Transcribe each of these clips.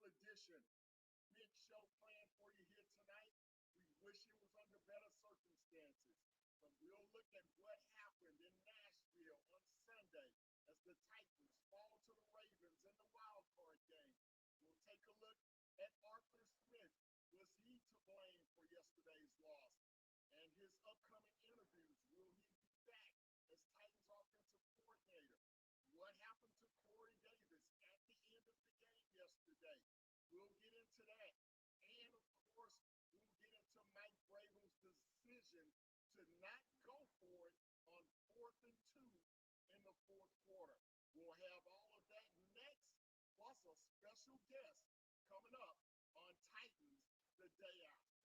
edition. Big show planned for you here tonight. We wish it was under better circumstances, but we'll look at what happened in Nashville on Sunday as the Titans fall to the Ravens in the wild card game. We'll take a look at Arthur Smith. Was he to blame for yesterday's loss? And his upcoming interviews. Will he be back as Titans offensive coordinator? What happened to Corey Davis at the end of the game yesterday? We'll get into that. And, of course, we'll get into Mike Vrabel's decision to not go for it on 4th and 2 in the fourth quarter. We'll have all of that next, plus a special guest coming up on Titans the day after.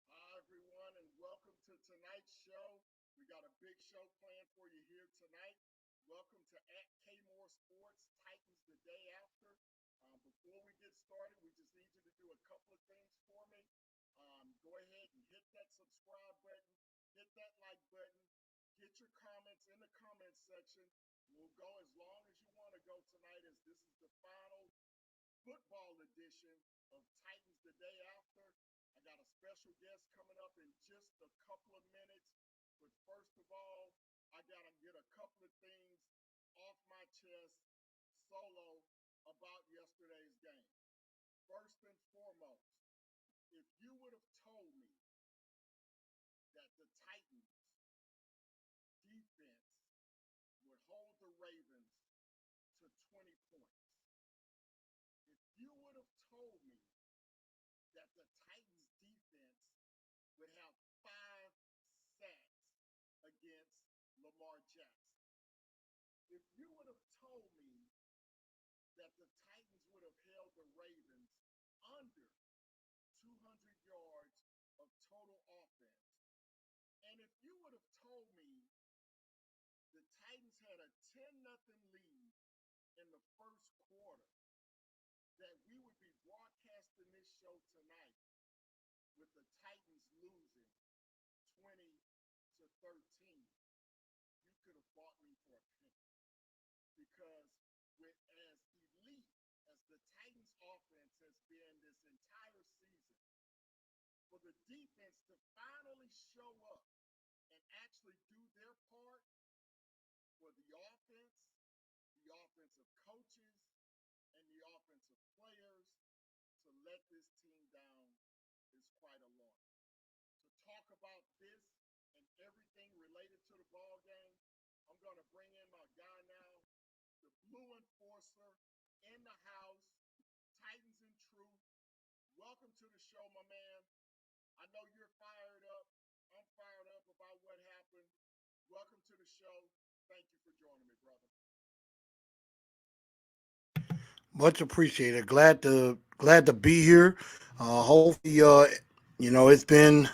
Hi, everyone, and welcome to tonight's show. We got a big show planned for you here tonight. Welcome to at Kmore Sports Titans the day after. Before we get started, we just need you to do a couple of things for me. Go ahead and hit that subscribe button, hit that like button, get your comments in the comments section. We'll go as long as you want to go tonight, as this is the final football edition of Titans the day after. I got a special guest coming up in just a couple of minutes. But first of all, I got to get a couple of things off my chest solo about yesterday's game. First and foremost, if you would have told me that the Titans defense would hold the Ravens to 20 points, if you would have told me that the Titans defense would have 5 sacks against Lamar Jackson, if you would have told me that the Titans would have held the Ravens under 200 yards of total offense, and if you would have told me the Titans had a 10-0 lead in the first quarter, that we would be broadcasting this show tonight with the Titans losing 20-13, you could have bought me for a penny. Because with as elite as the Titans offense has been this entire season, for the defense to finally show up and actually do their part, for the offensive coaches, and the offensive players to let this team down is quite alarming. To talk about this and everything related to the ball game, I'm going to bring in my guy now, the Blue Enforcer in the house, Titans in Truth. Welcome to the show, my man. I know you're fired up. I'm fired up about what happened. Welcome to the show. Thank you for joining me, brother. Much appreciated. Glad to be here. Hopefully, it's been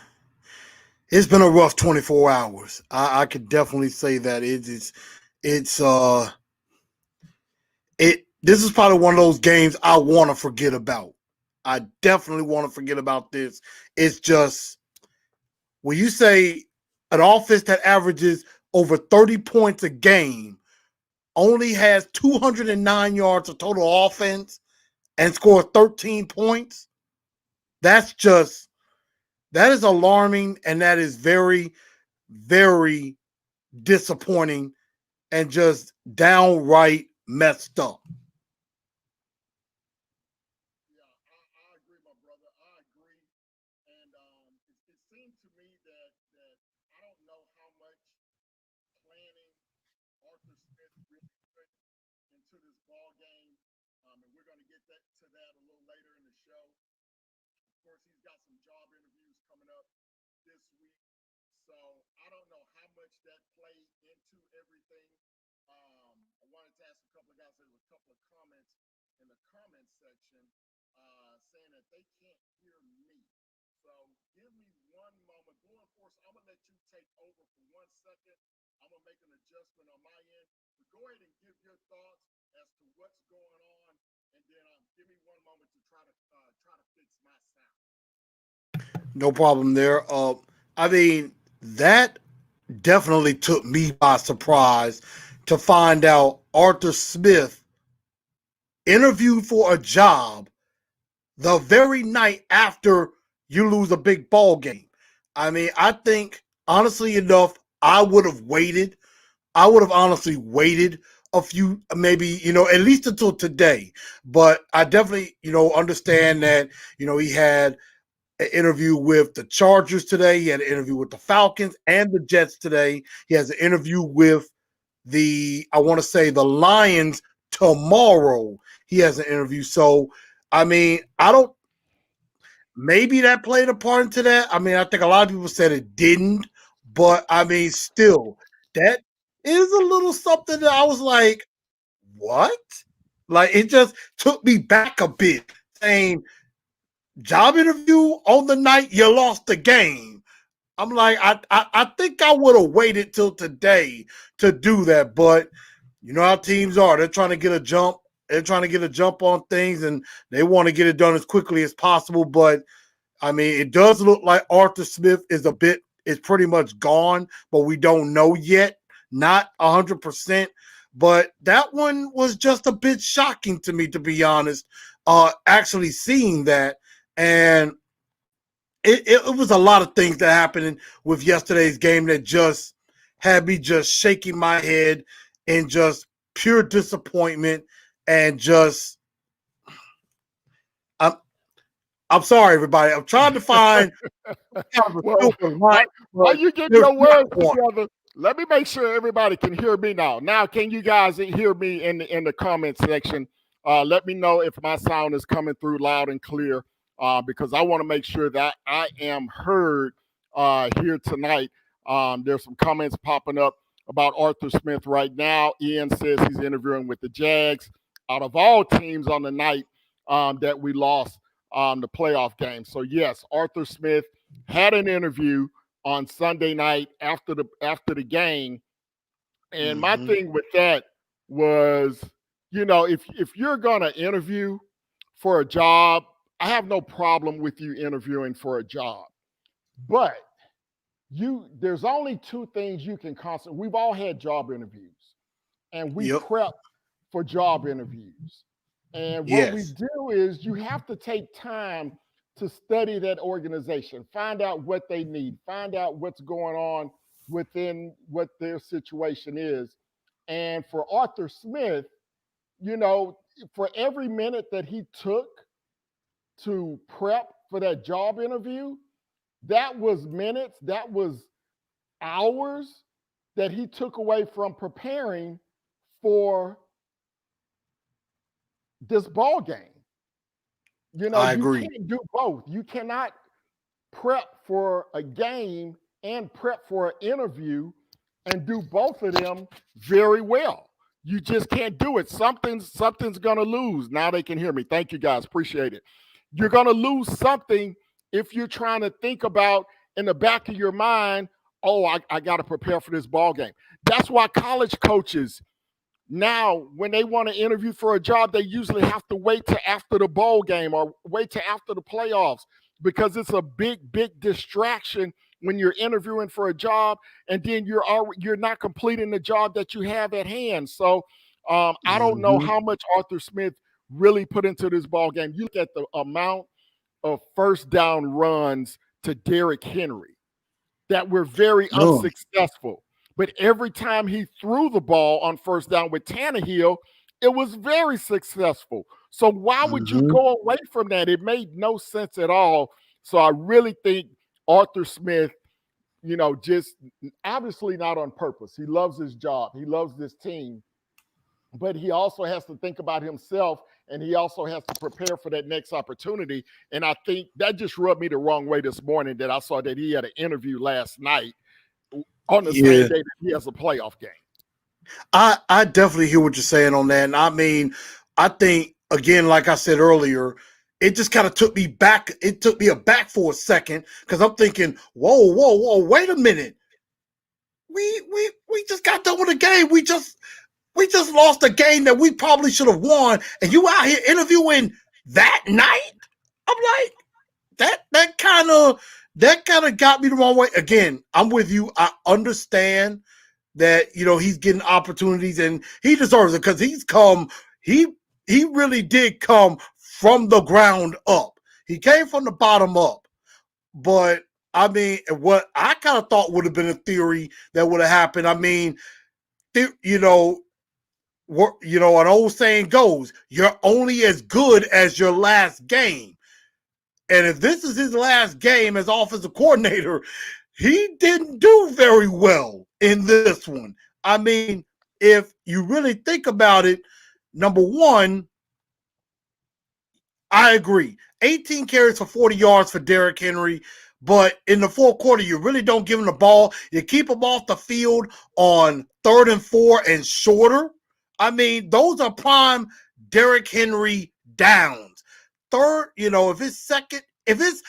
a rough 24 hours. I could definitely say that it's it. This is probably one of those games I want to forget about. I definitely want to forget about this. It's just when you say an offense that averages over 30 points a game only has 209 yards of total offense and scores 13 points. That's just that is alarming, and that is very, very disappointing and just downright messed up. Yeah, I agree, my brother. I agree. And it seemed to me that I don't know how much planning Arthur Smith really put into this ball game. And we're going to get to that a little later in the show. course, he's got some job interviews coming up this week. So I don't know how much that played into everything. I wanted to ask a couple of guys. There was a couple of comments in the comment section saying that they can't hear me. So give me one moment. Blue Force, I'm gonna let you take over for 1 second. I'm gonna make an adjustment on my end. But go ahead and give your thoughts as to what's going on, and then give me one moment to try to fix my sound. No problem there. I mean, that definitely took me by surprise to find out Arthur Smith interviewed for a job the very night after you lose a big ball game. I mean, I think honestly enough, I would have waited. I would have honestly waited a few, maybe, at least until today. But I definitely, understand that, he had an interview with the Chargers today. He had an interview with the Falcons and the Jets today. He has an interview with I want to say the Lions tomorrow. He has an interview. So, I mean, I don't, maybe that played a part into that. I mean, I think a lot of people said it didn't, but I mean, still, that is a little something that I was like, what? Like, it just took me back a bit saying, job interview on the night you lost the game. I'm like, I think I would have waited till today to do that, but you know how teams are. They're trying to get a jump. They're trying to get a jump on things, and they want to get it done as quickly as possible. But I mean, it does look like Arthur Smith is pretty much gone, but we don't know yet. Not 100%. But that one was just a bit shocking to me, to be honest. Actually seeing that, and it was a lot of things that happened with yesterday's game that just had me just shaking my head in just pure disappointment and just I'm I'm sorry, everybody. I'm trying to find kind of a Well, silver line, while but you get there's your not words one. together, let me make sure everybody can hear me now. Now, can you guys hear me in the comment section? Let me know if my sound is coming through loud and clear, because I want to make sure that I am heard here tonight. There's some comments popping up about Arthur Smith right now. Ian says he's interviewing with the Jags. Out of all teams on the night that we lost the playoff game. So yes, Arthur Smith had an interview on Sunday night after the game, and my Mm-hmm. thing with that was, if you're gonna interview for a job, I have no problem with you interviewing for a job, but there's only two things you can constantly. We've all had job interviews, and we Yep. prep for job interviews. And what we Yes. do is you have to take time to study that organization, find out what they need, find out what's going on within what their situation is. And for Arthur Smith, you know, for every minute that he took to prep for that job interview, that was minutes, that was hours that he took away from preparing for this ball game. You know, I you agree. can't do both. You cannot prep for a game and prep for an interview and do both of them very well. You just can't do it. Something's gonna lose. Now they can hear me. Thank you guys. Appreciate it. You're gonna lose something if you're trying to think about in the back of your mind, oh, I gotta prepare for this ball game. That's why college coaches now, when they want to interview for a job, they usually have to wait to after the bowl game or wait to after the playoffs because it's a big distraction when you're interviewing for a job and then you're not completing the job that you have at hand. So I don't know Mm-hmm. how much Arthur Smith really put into this ball game. You look at the amount of first down runs to Derrick Henry that were very None. unsuccessful. But every time he threw the ball on first down with Tannehill, it was very successful. So why would you Mm-hmm. go away from that? It made no sense at all. So I really think Arthur Smith, just obviously not on purpose. He loves his job. He loves this team. but he also has to think about himself, and he also has to prepare for that next opportunity. And I think that just rubbed me the wrong way this morning that I saw that he had an interview last night on the same Yeah. day that he has a playoff game. I definitely hear what you're saying on that. And I mean, I think again, like I said earlier, it just kind of took me back. It took me aback for a second because I'm thinking, whoa, wait a minute. We just got done with a game. We just lost a game that we probably should have won, and you out here interviewing that night. I'm like, that kind of got me the wrong way. Again, I'm with you. I understand that he's getting opportunities and he deserves it because he he really did come from the ground up. He came from the bottom up. But I mean, what I kind of thought would have been a theory that would have happened. I mean, you know, an old saying goes, "You're only as good as your last game." And if this is his last game as offensive coordinator, he didn't do very well in this one. I mean, if you really think about it, number one, I agree. 18 carries for 40 yards for Derrick Henry. But in the fourth quarter, you really don't give him the ball. You keep him off the field on 3rd and 4 and shorter. I mean, those are prime Derrick Henry downs. Third, if it's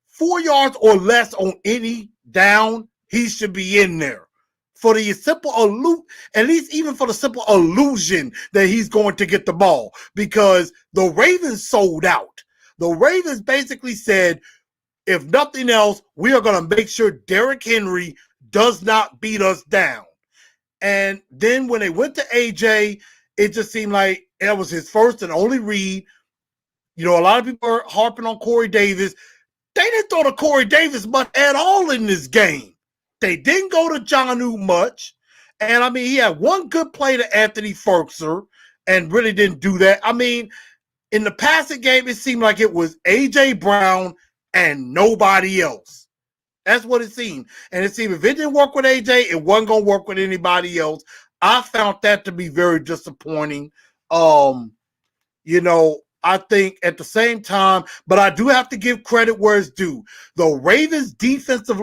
4 yards or less on any down, he should be in there. For the simple at least even for the simple illusion that he's going to get the ball, because the Ravens sold out. The Ravens basically said, if nothing else, we are going to make sure Derrick Henry does not beat us down. And then when they went to AJ, it just seemed like that was his first and only read. A lot of people are harping on Corey Davis. They didn't throw to Corey Davis much at all in this game. They didn't go to Jonnu much. And I mean, he had one good play to Anthony Firkser and really didn't do that. I mean, in the passing game, it seemed like it was A.J. Brown and nobody else. That's what it seemed. And it seemed if it didn't work with A.J., it wasn't going to work with anybody else. I found that to be very disappointing. I think at the same time, but I do have to give credit where it's due. The Ravens defensive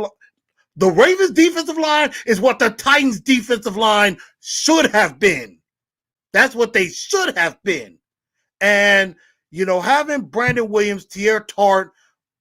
line is what the Titans defensive line should have been. That's what they should have been. And, having Brandon Williams, Tierra Tart,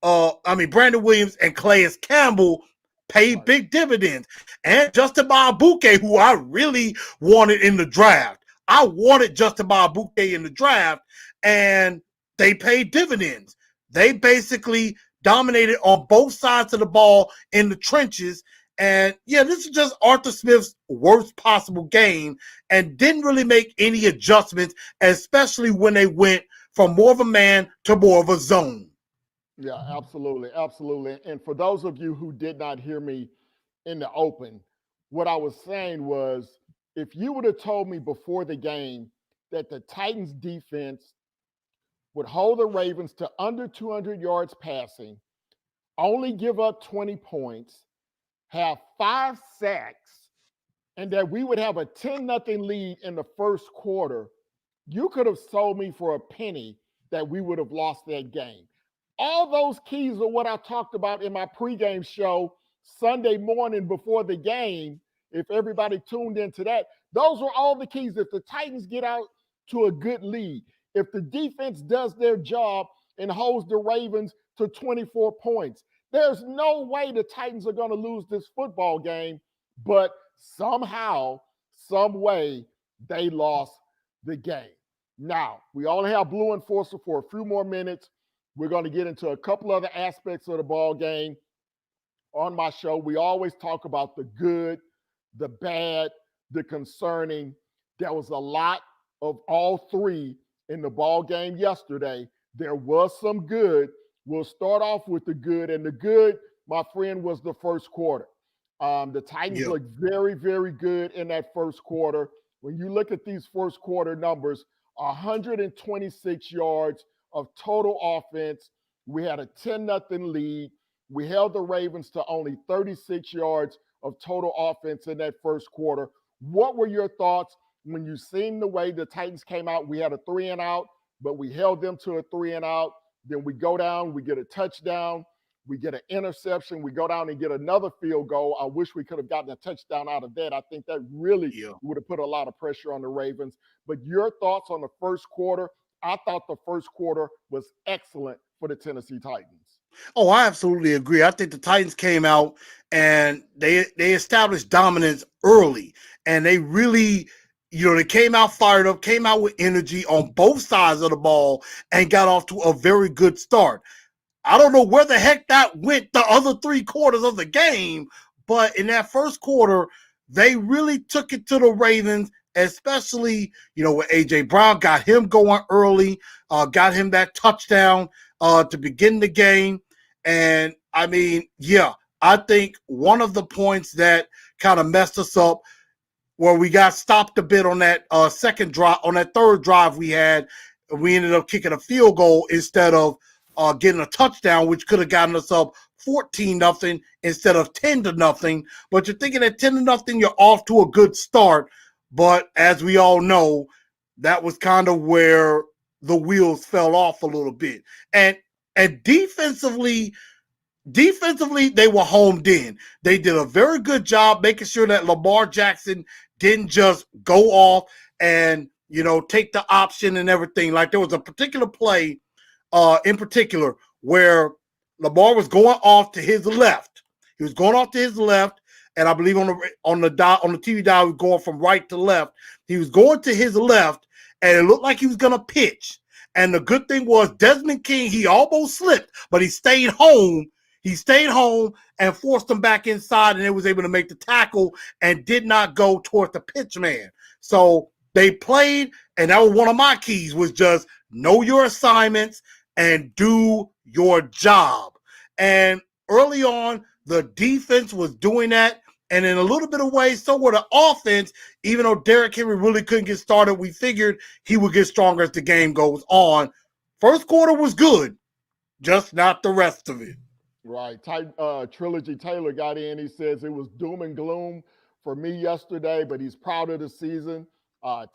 Brandon Williams and Calais Campbell paid Right. big dividends. And Justin Maabuke, who I really wanted in the draft. I wanted Justin Maabuke in the draft, and they paid dividends. They basically dominated on both sides of the ball in the trenches. And yeah, this is just Arthur Smith's worst possible game, and didn't really make any adjustments, especially when they went from more of a man to more of a zone. Yeah, absolutely. Absolutely. And for those of you who did not hear me in the open, what I was saying was if you would have told me before the game that the Titans defense would hold the Ravens to under 200 yards passing, only give up 20 points, have 5 sacks, and that we would have a 10-0 lead in the first quarter, you could have sold me for a penny that we would have lost that game. All those keys are what I talked about in my pregame show Sunday morning before the game. If everybody tuned into that, those were all the keys. If the Titans get out to a good lead, if the defense does their job and holds the Ravens to 24 points, there's no way the Titans are going to lose this football game. But somehow, some way, they lost the game. Now, we only have Blue Enforcer for a few more minutes. We're going to get into a couple other aspects of the ball game on my show. We always talk about the good, the bad, the concerning. There was a lot of all three in the ball game yesterday. There was some good. We'll start off with the good, and the good, my friend, was the first quarter. The Titans Yeah. looked very, very good in that first quarter. When you look at these first quarter numbers, 126 yards of total offense. We had a 10-0 lead. We held the Ravens to only 36 yards of total offense in that first quarter. What were your thoughts when you seen the way the Titans came out, we had a 3-and-out, but we held them to a 3-and-out. Then we go down, we get a touchdown, we get an interception, we go down and get another field goal. I wish we could have gotten a touchdown out of that. I think that really Yeah. would have put a lot of pressure on the Ravens. But your thoughts on the first quarter? I thought the first quarter was excellent for the Tennessee Titans. Oh, I absolutely agree. I think the Titans came out and they established dominance early, and they really, they came out fired up, came out with energy on both sides of the ball, and got off to a very good start. I don't know where the heck that went the other 3 quarters of the game, but in that first quarter, they really took it to the Ravens, especially, with A.J. Brown, got him going early, got him that touchdown to begin the game. And I mean, yeah, I think one of the points that kind of messed us up where we got stopped a bit on that second drive, on that third drive we had, we ended up kicking a field goal instead of getting a touchdown, which could have gotten us up 14-0 instead of 10-0. But you're thinking at 10-0, you're off to a good start. But as we all know, that was kind of where the wheels fell off a little bit. And defensively, they were homed in. They did a very good job making sure that Lamar Jackson didn't just go off and, take the option and everything. Like there was a particular play in particular where Lamar was going off to his left. He was going off to his left, and I believe on the TV dial, he was going from right to left. He was going to his left, and it looked like he was going to pitch. And the good thing was Desmond King, he almost slipped, but he stayed home. He stayed home and forced him back inside, and they was able to make the tackle and did not go toward the pitch man. So they played, and that was one of my keys, was just know your assignments and do your job. And early on, the defense was doing that. And in a little bit of ways, so were the offense. Even though Derrick Henry really couldn't get started, we figured he would get stronger as the game goes on. First quarter was good, just not the rest of it. Right. Trilogy Taylor got in. He says it was doom and gloom for me yesterday, but he's proud of the season.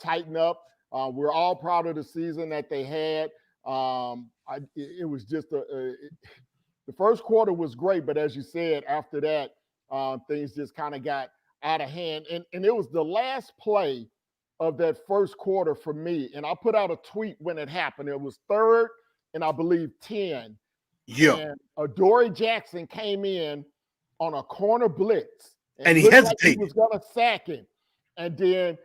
Tighten up. We're all proud of the season that they had. It was just the first quarter was great, but as you said, after that, things just kind of got out of hand. And it was the last play of that first quarter for me. And I put out a tweet when it happened. It was third and I believe 10. Yeah. And Adoree Jackson came in on a corner blitz. And he looked hesitated. like he was going to sack him. And then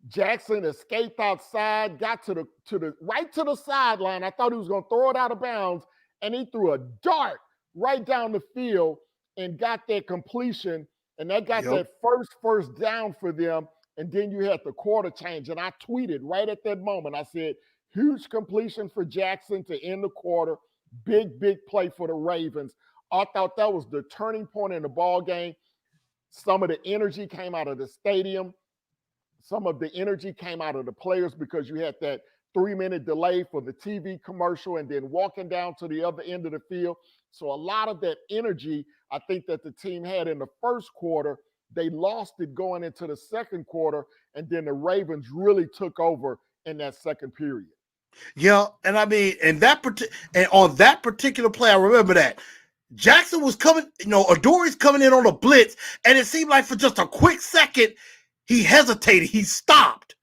Jackson escaped outside, got to the right to the sideline. I thought he was going to throw it out of bounds, and he threw a dart right down the field and got that completion. And that got that first down for them. And then you had the quarter change. And I tweeted right at that moment. I said, huge completion for Jackson to end the quarter. Big play for the Ravens. I thought that was the turning point in the ball game. Some of the energy came out of the stadium. Some of the energy came out of the players because you had that 3-minute delay for the TV commercial and then walking down to the other end of the field. So a lot of that energy, I think that the team had in the first quarter, they lost it going into the second quarter, and then the Ravens really took over in that second period. Yeah, and I mean, and on that particular play, I remember that Jackson was coming, Adoree's coming in on a blitz, and it seemed like for just a quick second, he hesitated, he stopped.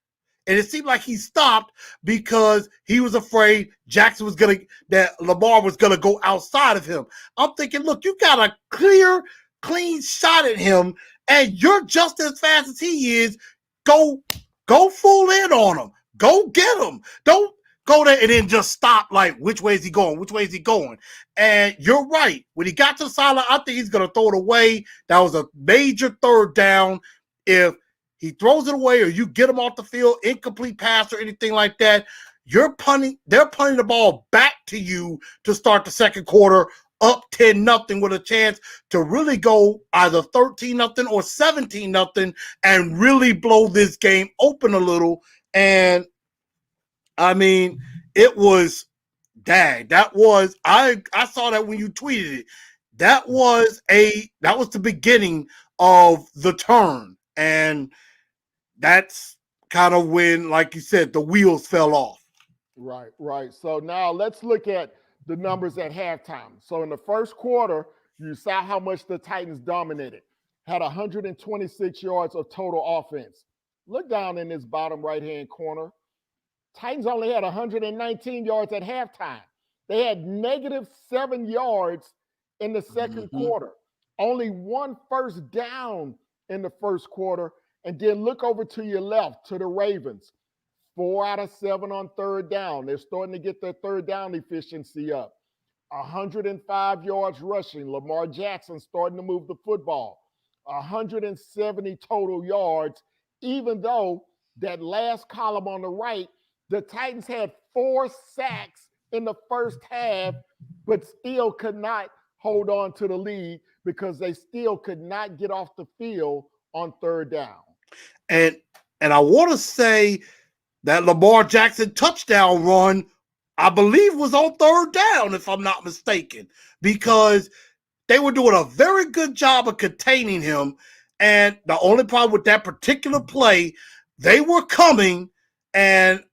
And it seemed like he stopped because he was afraid that Lamar was gonna go outside of him. I'm thinking, look, you got a clean shot at him, and you're just as fast as he is. Go full in on him. Go get him. Don't go there and then just stop, like, which way is he going? Which way is he going? And you're right. When he got to the sideline, I think he's going to throw it away. That was a major third down. If he throws it away or you get him off the field, incomplete pass or anything like that, they're punting the ball back to you to start the second quarter up 10-0 with a chance to really go either 13-0 or 17-0 and really blow this game open a little. And I mean, it was, I saw that when you tweeted it. That was the beginning of the turn. And that's kind of when, like you said, the wheels fell off. Right, right. So now let's look at the numbers at halftime. So in the first quarter, you saw how much the Titans dominated, had 126 yards of total offense. Look down in this bottom right hand corner. Titans only had 119 yards at halftime. They had -7 yards in the second Mm-hmm. quarter, only one first down in the first quarter. And then look over to your left to the Ravens. 4 out of 7 on third down. They're starting to get their third down efficiency up. 105 yards rushing. Lamar Jackson starting to move the football. 170 total yards, even though that last column on the right, the Titans had 4 sacks in the first half, but still could not hold on to the lead because they still could not get off the field on third down. And I want to say that Lamar Jackson touchdown run, I believe, was on third down, if I'm not mistaken, because they were doing a very good job of containing him. And the only problem with that particular play, they were coming, and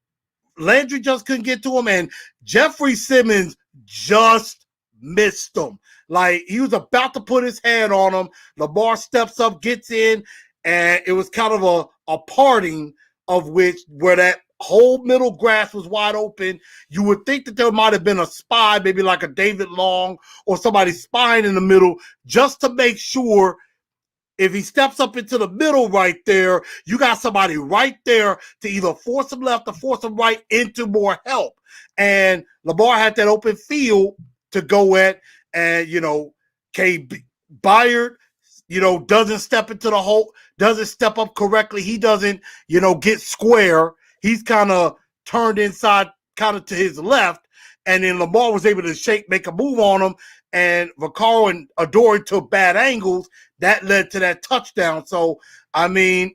Landry just couldn't get to him, and Jeffrey Simmons just missed him. Like, he was about to put his hand on him. Lamar steps up, gets in, and it was kind of a parting of which where that whole middle grass was wide open. You would think that there might have been a spy, maybe like a David Long or somebody spying in the middle, just to make sure if he steps up into the middle right there, you got somebody right there to either force him left or force him right into more help. And Lamar had that open field to go at, and, K. Byard, doesn't step into the hole, doesn't step up correctly. He doesn't, get square. He's kind of turned inside, kind of to his left. And then Lamar was able to make a move on him. And Vaccaro and Adoree took bad angles. That led to that touchdown. So, I mean,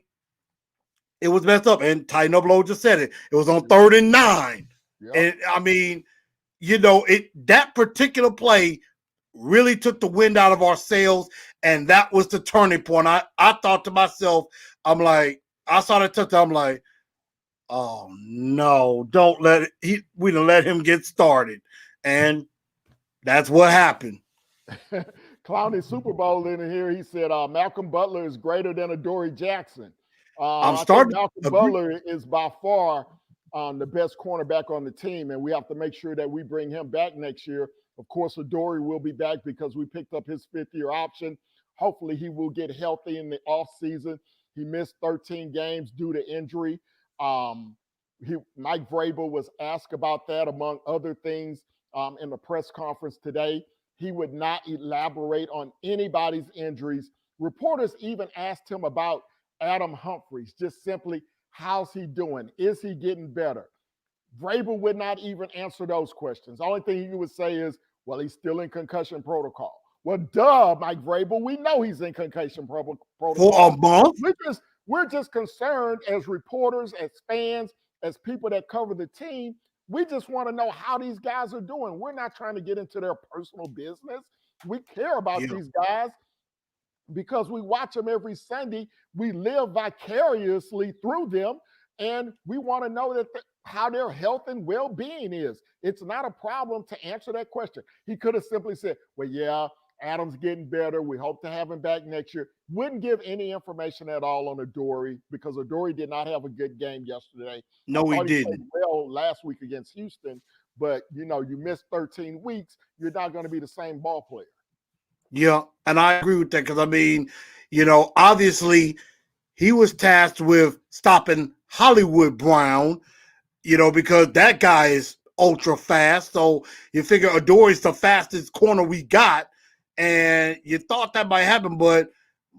it was messed up. And Ty Noblo just said it. It was on 3rd and 9. Yep. And, I mean, that particular play really took the wind out of our sails, and that was the turning point. I thought to myself, I'm like, I saw that touchdown, I'm like, oh no, don't let it. We done let him get started, and that's what happened. Clowney Super Bowl in here, he said Malcolm Butler is greater than Adoree Jackson. I'm starting. Malcolm Butler is by far the best cornerback on the team, and we have to make sure that we bring him back next year. Of course, Adoree will be back because we picked up his 5th-year option. Hopefully, he will get healthy in the offseason. He missed 13 games due to injury. Mike Vrabel was asked about that, among other things, in the press conference today. He would not elaborate on anybody's injuries. Reporters even asked him about Adam Humphries, just simply, how's he doing? Is he getting better? Vrabel would not even answer those questions. The only thing he would say is, well, he's still in concussion protocol. Well, duh, Mike Vrabel, we know he's in concussion protocol. For a month? We're just concerned as reporters, as fans, as people that cover the team. We just want to know how these guys are doing. We're not trying to get into their personal business. We care about these guys because we watch them every Sunday. We live vicariously through them, and we want to know how their health and well-being is. It's not a problem to answer that question. He could have simply said, well, yeah, Adam's getting better. We hope to have him back next year. Wouldn't give any information at all on Adoree because Adoree did not have a good game yesterday. No, he didn't. Played well last week against Houston, but, you missed 13 weeks. You're not going to be the same ball player. Yeah, and I agree with that because, I mean, obviously he was tasked with stopping Hollywood Brown, because that guy is ultra fast. So you figure Adoree's the fastest corner we got, and you thought that might happen, but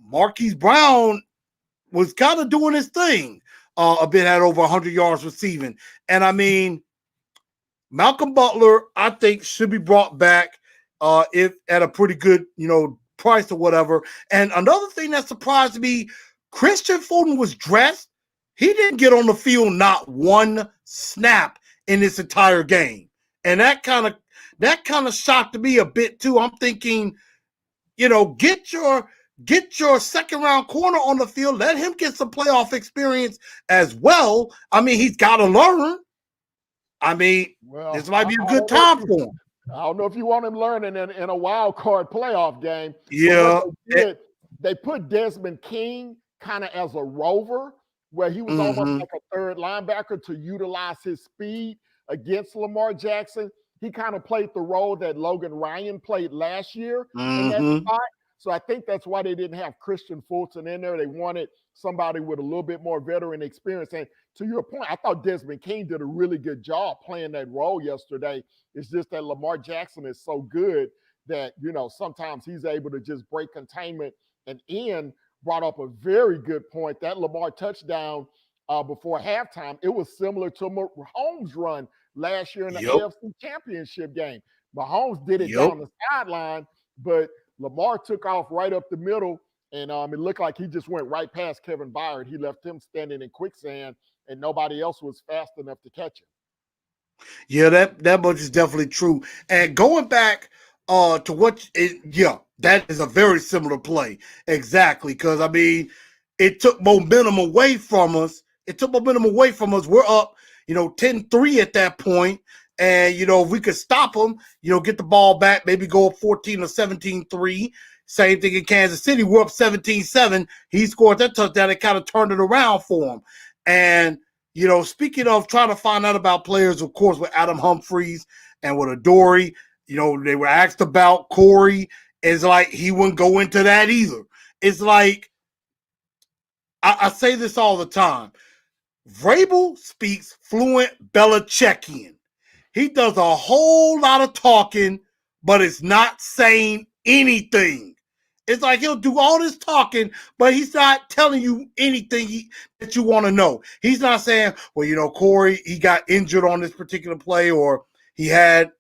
Marquise Brown was kind of doing his thing. A bit, had over 100 yards receiving. And, I mean, Malcolm Butler, I think, should be brought back if at a pretty good, price or whatever. And another thing that surprised me, Christian Fulton was dressed. He didn't get on the field not one snap in this entire game. And that kind of shocked me a bit too. I'm thinking, get your Get your second round corner on the field. Let him get some playoff experience as well. I mean, he's got to learn. I mean, this Well, might be a I good don't know time if for him. I don't know if you want him learning in a wild card playoff game, but what Yeah. they did, they put Desmond King kind of as a rover, where he was almost Mm-hmm. like a third linebacker to utilize his speed against Lamar Jackson. He kind of played the role that Logan Ryan played last year in that Mm-hmm. spot. So I think that's why they didn't have Christian Fulton in there. They wanted somebody with a little bit more veteran experience. And to your point, I thought Desmond King did a really good job playing that role yesterday. It's just that Lamar Jackson is so good that, sometimes he's able to just break containment. And Ian brought up a very good point. That Lamar touchdown before halftime, it was similar to Mahomes' run last year in the Yep. AFC Championship game. Mahomes did it Yep. down the sideline, but Lamar took off right up the middle, and it looked like he just went right past Kevin Byard. He left him standing in quicksand, and nobody else was fast enough to catch him. Yeah, that much is definitely true. And going back to that is a very similar play. Exactly. Because I mean, it took momentum away from us. We're up, 10-3 at that point. And, if we could stop them, get the ball back, maybe go up 14 or 17-3. Same thing in Kansas City. We're up 17-7. He scored that touchdown and kind of turned it around for him. And speaking of trying to find out about players, of course, with Adam Humphries and with Adoree, they were asked about Corey. It's like he wouldn't go into that either. It's like, I say this all the time. Vrabel speaks fluent Belichickian. He does a whole lot of talking, but it's not saying anything. It's like he'll do all this talking, but he's not telling you anything that you want to know. He's not saying, well, Corey, he got injured on this particular play, or he had,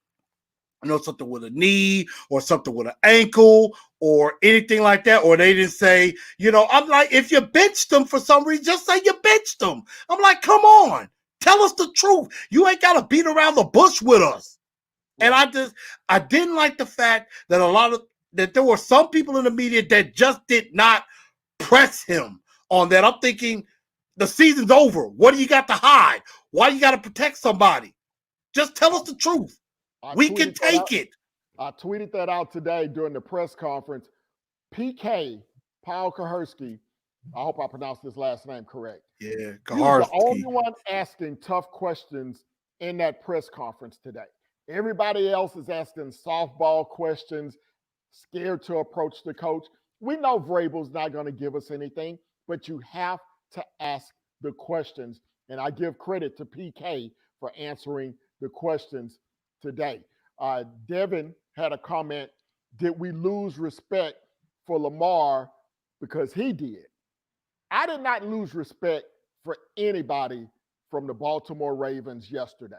something with a knee or something with an ankle or anything like that. Or they didn't say, I'm like, if you benched them for some reason, just say you benched them. I'm like, come on, tell us the truth. You ain't got to beat around the bush with us. And I didn't like the fact that that there were some people in the media that just did not press him on that. I'm thinking the season's over. What do you got to hide? Why you got to protect somebody? Just tell us the truth. We can take it. I tweeted that out today during the press conference. PK, Paul Kahersky, I hope I pronounced his last name correct. Yeah, He was the only one asking tough questions in that press conference today. Everybody else is asking softball questions, scared to approach the coach. We know Vrabel's not going to give us anything, but you have to ask the questions. And I give credit to PK for answering the questions today. Devin had a comment. Did we lose respect for Lamar because he did? I did not lose respect for anybody from the Baltimore Ravens yesterday.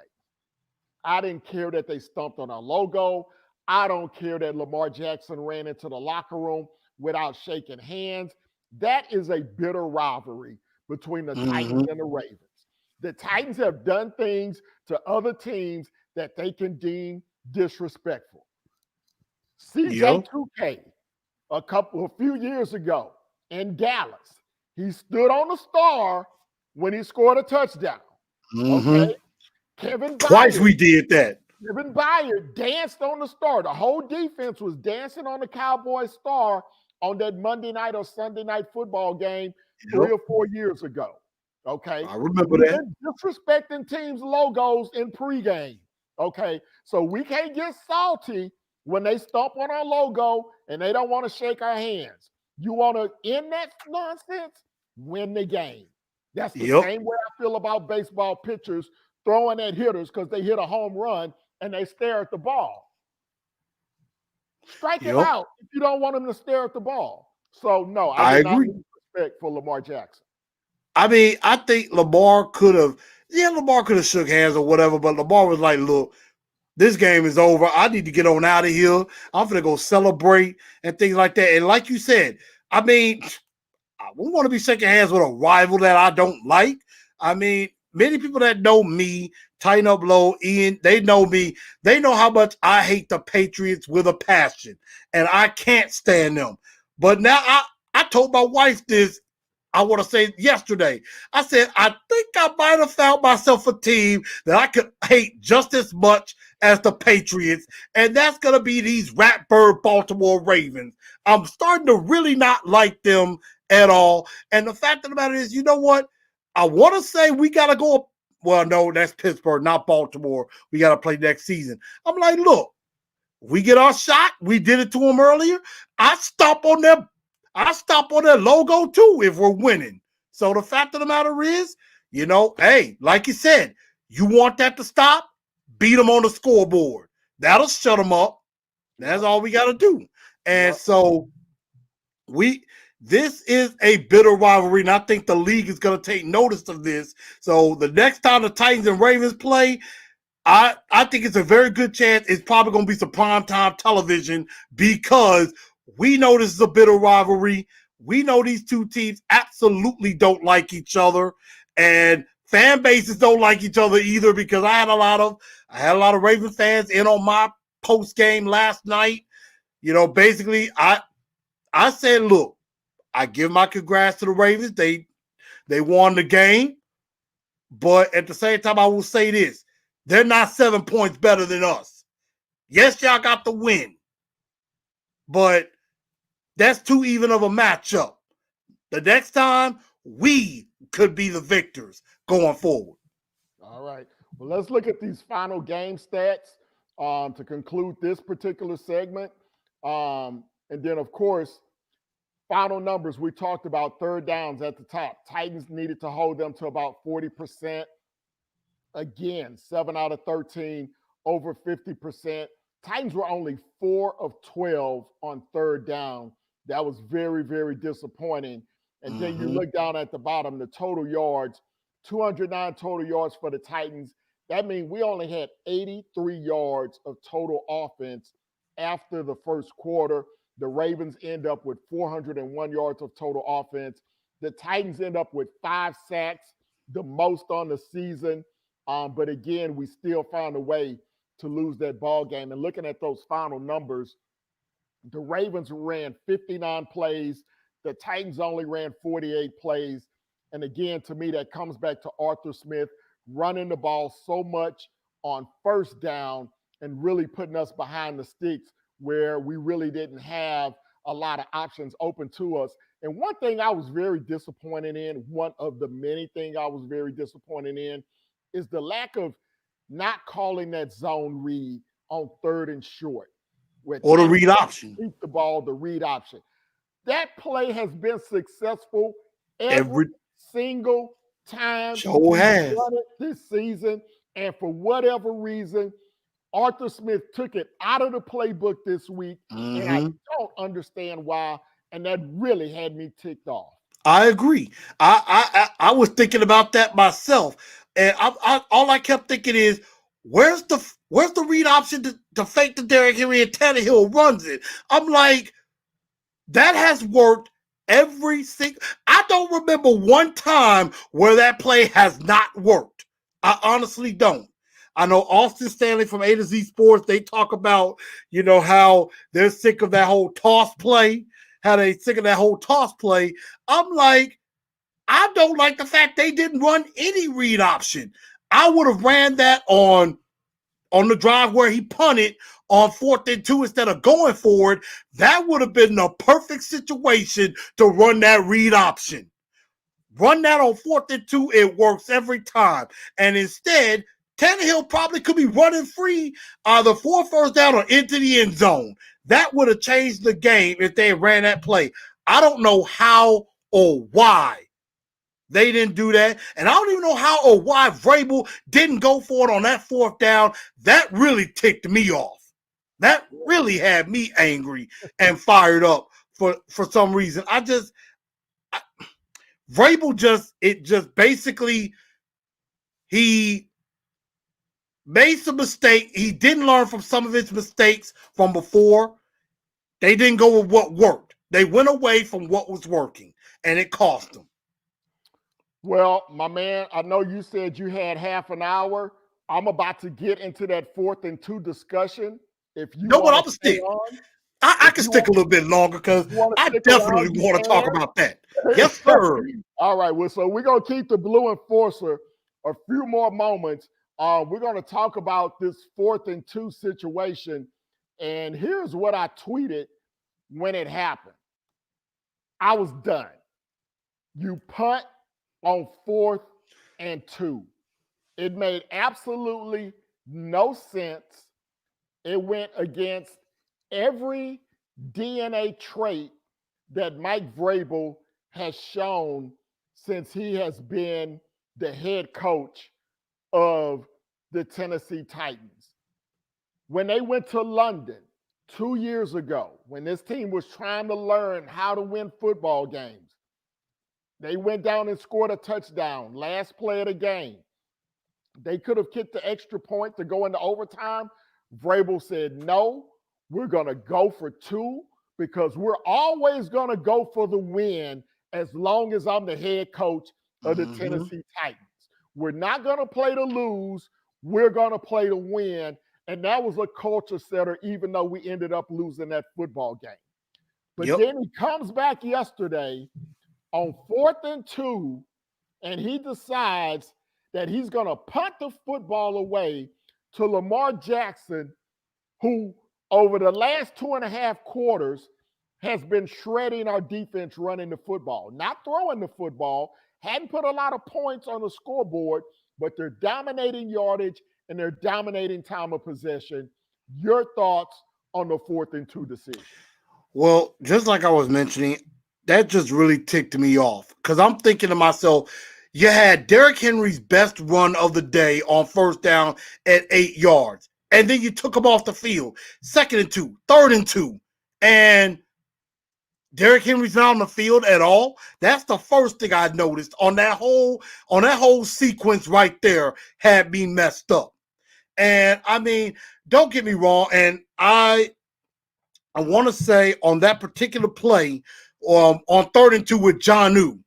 I didn't care that they stomped on our logo. I don't care that Lamar Jackson ran into the locker room without shaking hands. That is a bitter rivalry between the Titans and the Ravens. The Titans have done things to other teams that they can deem disrespectful. CJ2K, a few years ago in Dallas, he stood on the star when he scored a touchdown. Okay. Kevin Byard. Twice we did that. Kevin Byard danced on the star. The whole defense was dancing on the Cowboys star on that Monday night or Sunday night football game 3 or 4 years ago. Okay. I remember that. Disrespecting teams' logos in pregame. Okay. So we can't get salty when they stomp on our logo and they don't want to shake our hands. You want to end that nonsense? Win the game. That's the same way I feel about baseball pitchers throwing at hitters because they hit a home run and they stare at the ball. Strike him out if you don't want him to stare at the ball. So, no, I did agree. not lose respect for Lamar Jackson. I mean, I think Lamar could have shook hands or whatever, but Lamar was like, look, this game is over. I need to get on out of here. I'm going to go celebrate and things like that. And like you said, I mean, I wouldn't want to be shaking hands with a rival that I don't like. I mean, many people that know me, Tighten Up Low, Ian, they know me. They know how much I hate the Patriots with a passion, and I can't stand them. But now told my wife this, I want to say yesterday. I said, I think I might have found myself a team that I could hate just as much as the Patriots, and that's going to be these ratbird Baltimore Ravens. I'm starting to really not like them at all. And the fact of the matter is, you know what? I want to say we got to go. Well, no, that's Pittsburgh, not Baltimore. We got to play next season. I'm like, look, we get our shot. We did it to them earlier. I stop on their logo too if we're winning. So the fact of the matter is, hey, like you said, you want that to stop, beat them on the scoreboard. That'll shut them up. That's all we got to do. And so this is a bitter rivalry, and I think the league is going to take notice of this. So the next time the Titans and Ravens play, I think it's a very good chance it's probably going to be some primetime television because we know this is a bitter rivalry. We know these two teams absolutely don't like each other, and fan bases don't like each other either because I had a lot of Raven fans in on my post game last night. Basically I said, look, I give my congrats to the Ravens. They won the game, but at the same time, I will say this. They're not 7 points better than us. Yes, y'all got the win, but that's too even of a matchup. The next time, we could be the victors going forward. All right. Well, let's look at these final game stats to conclude this particular segment. And then, of course, final numbers. We talked about third downs at the top. Titans needed to hold them to about 40%. Again, 7 out of 13, over 50%. Titans were only 4 of 12 on third down. That was very, very disappointing. And then you look down at the bottom, the total yards, 209 total yards for the Titans. That means we only had 83 yards of total offense after the first quarter. The Ravens end up with 401 yards of total offense. The Titans end up with 5 sacks, the most on the season. But again, we still found a way to lose that ball game. And looking at those final numbers, the Ravens ran 59 plays. The Titans only ran 48 plays. And again, to me, that comes back to Arthur Smith running the ball so much on first down and really putting us behind the sticks where we really didn't have a lot of options open to us. And one thing I was very disappointed in, one of the many things I was very disappointed in, is the lack of not calling that zone read on third and short. Or the read option. Keep the ball, the read option. That play has been successful every single time Sure has done it this season. And for whatever reason, Arthur Smith took it out of the playbook this week. And I don't understand why. And that really had me ticked off. I agree. I was thinking about that myself, and all I kept thinking is, where's the read option to fake the Derrick Henry and Tannehill runs it? I'm like, that has worked every single. I don't remember one time where that play has not worked. I honestly don't. I know Austin Stanley from A to Z Sports, they talk about, how they're sick of that whole toss play. How they sick of that whole toss play. I'm like, I don't like the fact they didn't run any read option. I would have ran that on the drive where he punted on 4th and 2 instead of going for it. That would have been the perfect situation to run that read option. Run that on 4th and 2. It works every time. And instead, Tannehill probably could be running free either for first down or into the end zone. That would have changed the game if they ran that play. I don't know how or why they didn't do that. And I don't even know how or why Vrabel didn't go for it on that 4th down. That really ticked me off. That really had me angry and fired up for some reason. Vrabel just basically, he made some mistake. He didn't learn from some of his mistakes from before. They didn't go with what worked. They went away from what was working, and it cost them. Well, my man, I know you said you had half an hour. I'm about to get into that 4th and 2 discussion. If you know what, want I'm to gonna stay stick. on. I If can you stick a little bit longer because want to I stick definitely around, you want to talk can. about that. Yes, sir. All right. Well, so we're gonna keep the blue enforcer a few more moments. We're gonna talk about this 4th and 2 situation. And here's what I tweeted when it happened. I was done. You punt on 4th and 2. It made absolutely no sense. It went against every DNA trait that Mike Vrabel has shown since he has been the head coach of the Tennessee Titans. When they went to London 2 years ago, when this team was trying to learn how to win football games, they went down and scored a touchdown, last play of the game. They could have kicked the extra point to go into overtime. Vrabel said, no, we're going to go for 2 because we're always going to go for the win as long as I'm the head coach of the Mm-hmm. Tennessee Titans. We're not going to play to lose. We're going to play to win. And that was a culture setter, even though we ended up losing that football game. But Yep. then he comes back yesterday on 4th and 2, and he decides that he's going to punt the football away to Lamar Jackson, who over the last 2.5 quarters has been shredding our defense running the football, not throwing the football, hadn't put a lot of points on the scoreboard, but they're dominating yardage and they're dominating time of possession. Your thoughts on the 4th and 2 decision? Well, just like I was mentioning, that just really ticked me off because I'm thinking to myself, you had Derrick Henry's best run of the day on first down at 8 yards, and then you took him off the field, 2nd and 2, 3rd and 2, and Derrick Henry's not on the field at all. That's the first thing I noticed on that whole sequence right there had me messed up. And I mean, don't get me wrong, and I want to say on that particular play, on 3rd and 2 with Jonnu,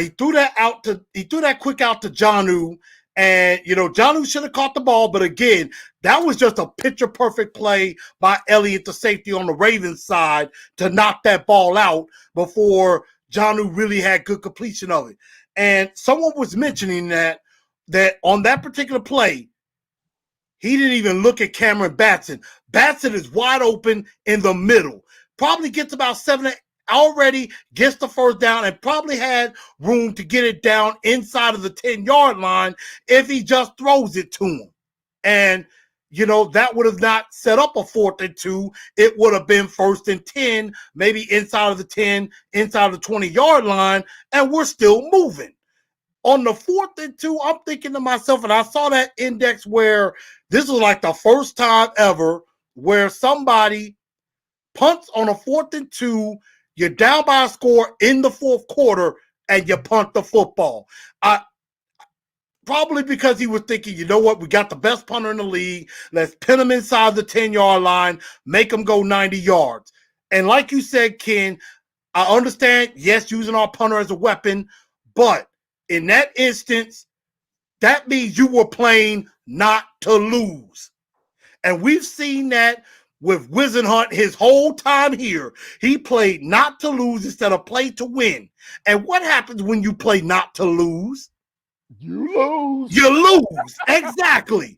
he threw that quick out to Jonnu, and Jonnu should have caught the ball, but again, that was just a picture perfect play by Elliott, the safety on the Ravens side, to knock that ball out before Jonnu really had good completion of it. And someone was mentioning that on that particular play, he didn't even look at Cameron Batson. Batson is wide open in the middle. Probably gets about 7, already gets the first down, and probably had room to get it down inside of the 10-yard line if he just throws it to him. And, that would have not set up a 4th and 2. It would have been 1st and 10, maybe inside of the 10, inside of the 20-yard line, and we're still moving. On the 4th and 2, I'm thinking to myself, and I saw that index where this was like the first time ever where somebody punts on a 4th and 2, you're down by a score in the fourth quarter, and you punt the football. Probably because he was thinking, you know what, we got the best punter in the league. Let's pin him inside the 10-yard line, make him go 90 yards. And like you said, Ken, I understand, yes, using our punter as a weapon, but in that instance, that means you were playing not to lose. And we've seen that with Wisenhunt his whole time here. He played not to lose instead of play to win. And what happens when you play not to lose? You lose. You lose. Exactly.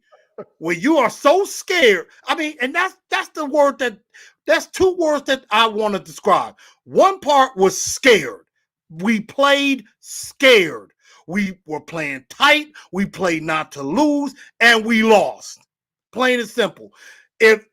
When you are so scared. I mean, and that's the word that's 2 words that I want to describe. One part was scared. We played scared. We were playing tight. We played not to lose, and we lost. Plain and simple. If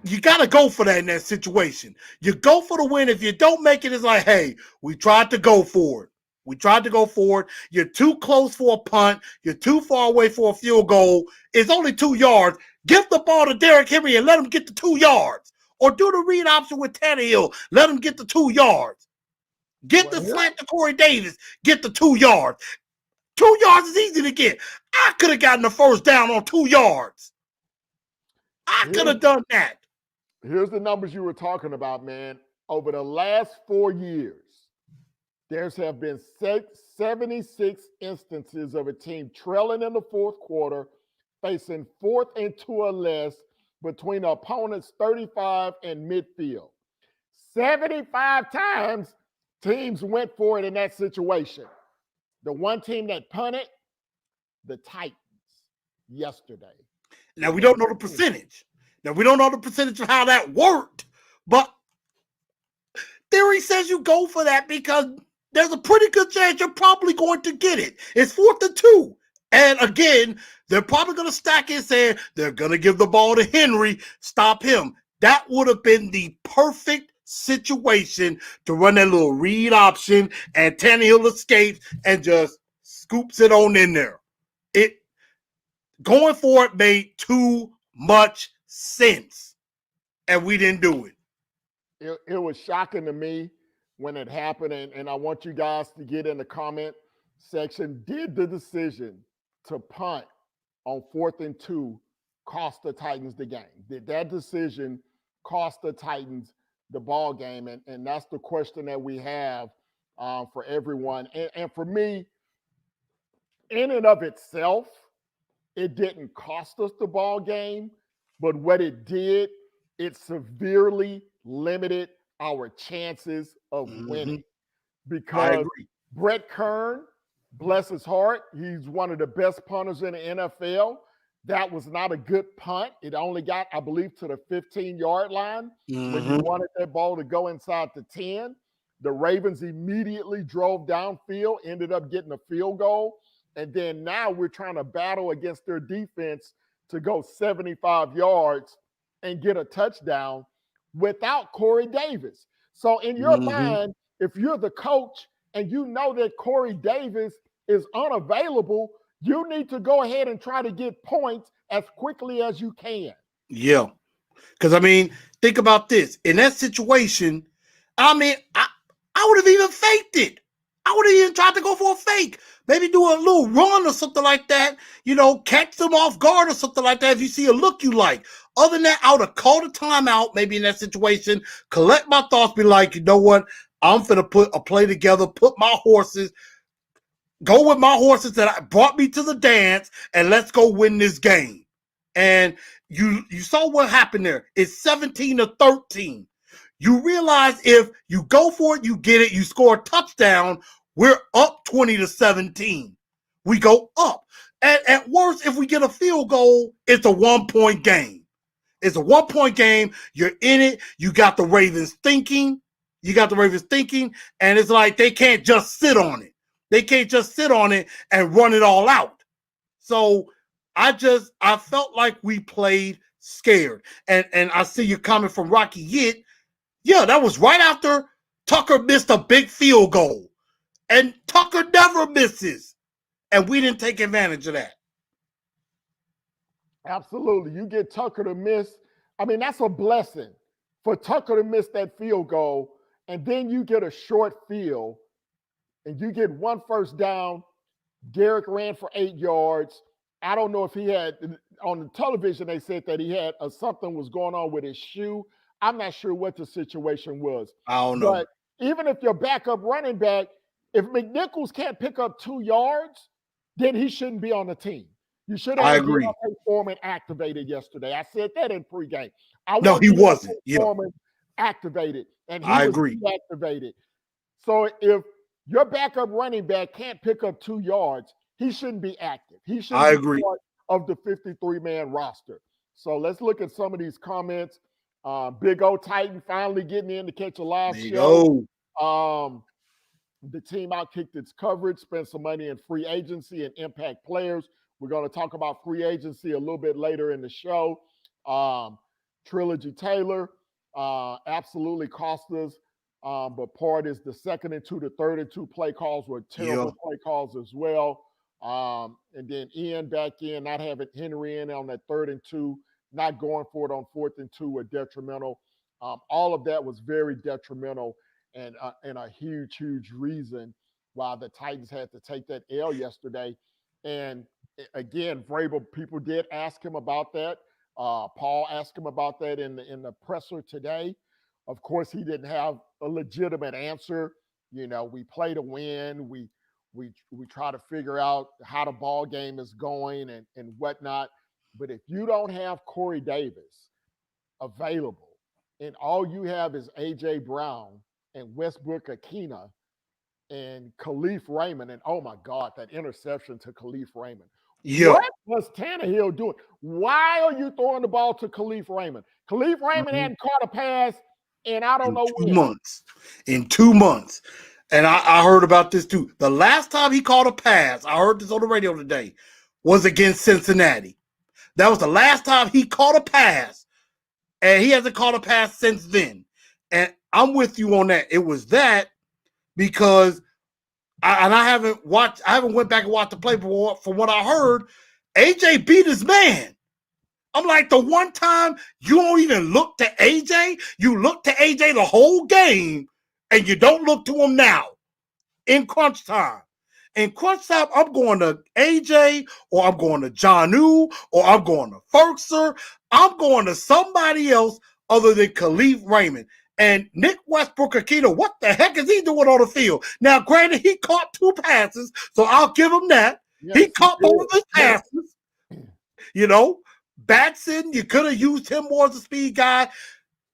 you got to go for that in that situation, you go for the win. If you don't make it, it's like, hey, we tried to go for it. We tried to go for it. You're too close for a punt. You're too far away for a field goal. It's only 2 yards. Give the ball to Derrick Henry and let him get the 2 yards. Or do the read option with Tannehill. Let him get the 2 yards. Get Well, the here, slant to Corey Davis. Get the 2 yards. 2 yards is easy to get. I could have gotten the first down on 2 yards. I could here's have done that. here's the numbers you were talking about, man. Over the last 4 years, there's have been 76 instances of a team trailing in the fourth quarter, facing 4th and 2 or less, between the opponent's 35 and midfield. 75 times teams went for it in that situation. The one team that punted, the Titans, yesterday. Now we And don't know the percentage. Now we don't know the percentage of how that worked, but theory says you go for that because there's a pretty good chance you're probably going to get it. It's 4th and 2. And again, they're probably going to stack it saying they're going to give the ball to Henry, stop him. That would have been the perfect situation to run that little read option, and Tannehill escapes and just scoops it on in there. It going for it made too much sense, and we didn't do it. It was shocking to me when it happened, and I want you guys to get in the comment section. Did the decision to punt on 4th and 2 cost the Titans the game? Did that decision cost the Titans the ball game? And that's the question that we have for everyone. And for me, in and of itself, it didn't cost us the ball game, but what it did, it severely limited our chances of winning. I Because agree. Brett Kern, bless his heart, he's one of the best punters in the NFL. That was not a good punt. It only got, I believe, to the 15-yard line when you wanted that ball to go inside the 10. The Ravens immediately drove downfield, ended up getting a field goal. And then now we're trying to battle against their defense to go 75 yards and get a touchdown without Corey Davis. So in your mind, if you're the coach and you know that Corey Davis is unavailable, you need to go ahead and try to get points as quickly as you can. Yeah. Because, I mean, think about this. In that situation, I mean, I would have even faked it. I would have even tried to go for a fake. Maybe do a little run or something like that. You know, catch them off guard or something like that if you see a look you like. Other than that, I would have called a timeout maybe in that situation, collect my thoughts, be like, you know what? I'm finna put a play together, put my horses, go with my horses that brought me to the dance, and let's go win this game. And you saw what happened there. It's 17-13. You realize if you go for it, you get it, you score a touchdown, we're up 20-17. We go up. And at worst, if we get a field goal, it's a 1-point game. It's a 1-point game. You're in it. You got the Ravens thinking. And it's like they can't just sit on it. They can't just sit on it and run it all out. So I felt like we played scared. And I see your comment from Rocky Yit. Yeah, that was right after Tucker missed a big field goal. And Tucker never misses. And we didn't take advantage of that. Absolutely. You get Tucker to miss. I mean, that's a blessing for Tucker to miss that field goal. And then you get a short field and you get one first down. Derek ran for 8 yards. I don't know if he had, on the television, they said that he had something was going on with his shoe. I'm not sure what the situation was. I don't know. But even if your backup running back, if McNichols can't pick up 2 yards, then he shouldn't be on the team. You should I have agree. Deontay Foreman activated yesterday. I said that in pregame. I No, want he Deontay wasn't. Yeah, Foreman activated, and he I was agree. deactivated. So if your backup running back can't pick up 2 yards, he shouldn't be active. He shouldn't I be agree. part of the 53-man roster. So let's look at some of these comments. Big O Titan finally getting in to catch a live There you show. go. The team outkicked its coverage, spent some money in free agency and impact players. We're going to talk about free agency a little bit later in the show. Trilogy Taylor absolutely cost us, but part is the 2nd-and-2 to 3rd-and-2 play calls were terrible play calls as well. And then Ian back in, not having Henry in on that 3rd-and-2, not going for it on 4th-and-2 were detrimental. All of that was very detrimental and a huge, huge reason why the Titans had to take that L yesterday. And again, Vrabel, people did ask him about that. Paul asked him about that in the presser today. Of course, he didn't have a legitimate answer. You know, we play to win. We try to figure out how the ball game is going and whatnot. But if you don't have Corey Davis, available, and all you have is A.J. Brown and Westbrook Akina and Khalif Raymond, and oh my God, that interception to Khalif Raymond. Yeah. What was Tannehill doing? Why are you throwing the ball to Khalif Raymond? Khalif Raymond Mhm. hadn't caught a pass and I don't In know two when. months. In 2 months. And I heard about this too. The last time he caught a pass, I heard this on the radio today, was against Cincinnati. That was the last time he caught a pass, and he hasn't caught a pass since then. And I'm with you on that. It was that because I haven't went back and watched the play, but from what I heard, AJ beat his man. I'm like, the one time you don't even look to AJ, you look to AJ the whole game, and you don't look to him now in crunch time. In crunch time, I'm going to AJ, or I'm going to Janu, or I'm going to Ferkser. I'm going to somebody else other than Khalif Raymond. And Nick Westbrook Akita, what the heck is he doing on the field? Now, granted, he caught 2 passes, so I'll give him that. He Yes, he caught both of his did. passes. You know, Batson, you could have used him more as a speed guy.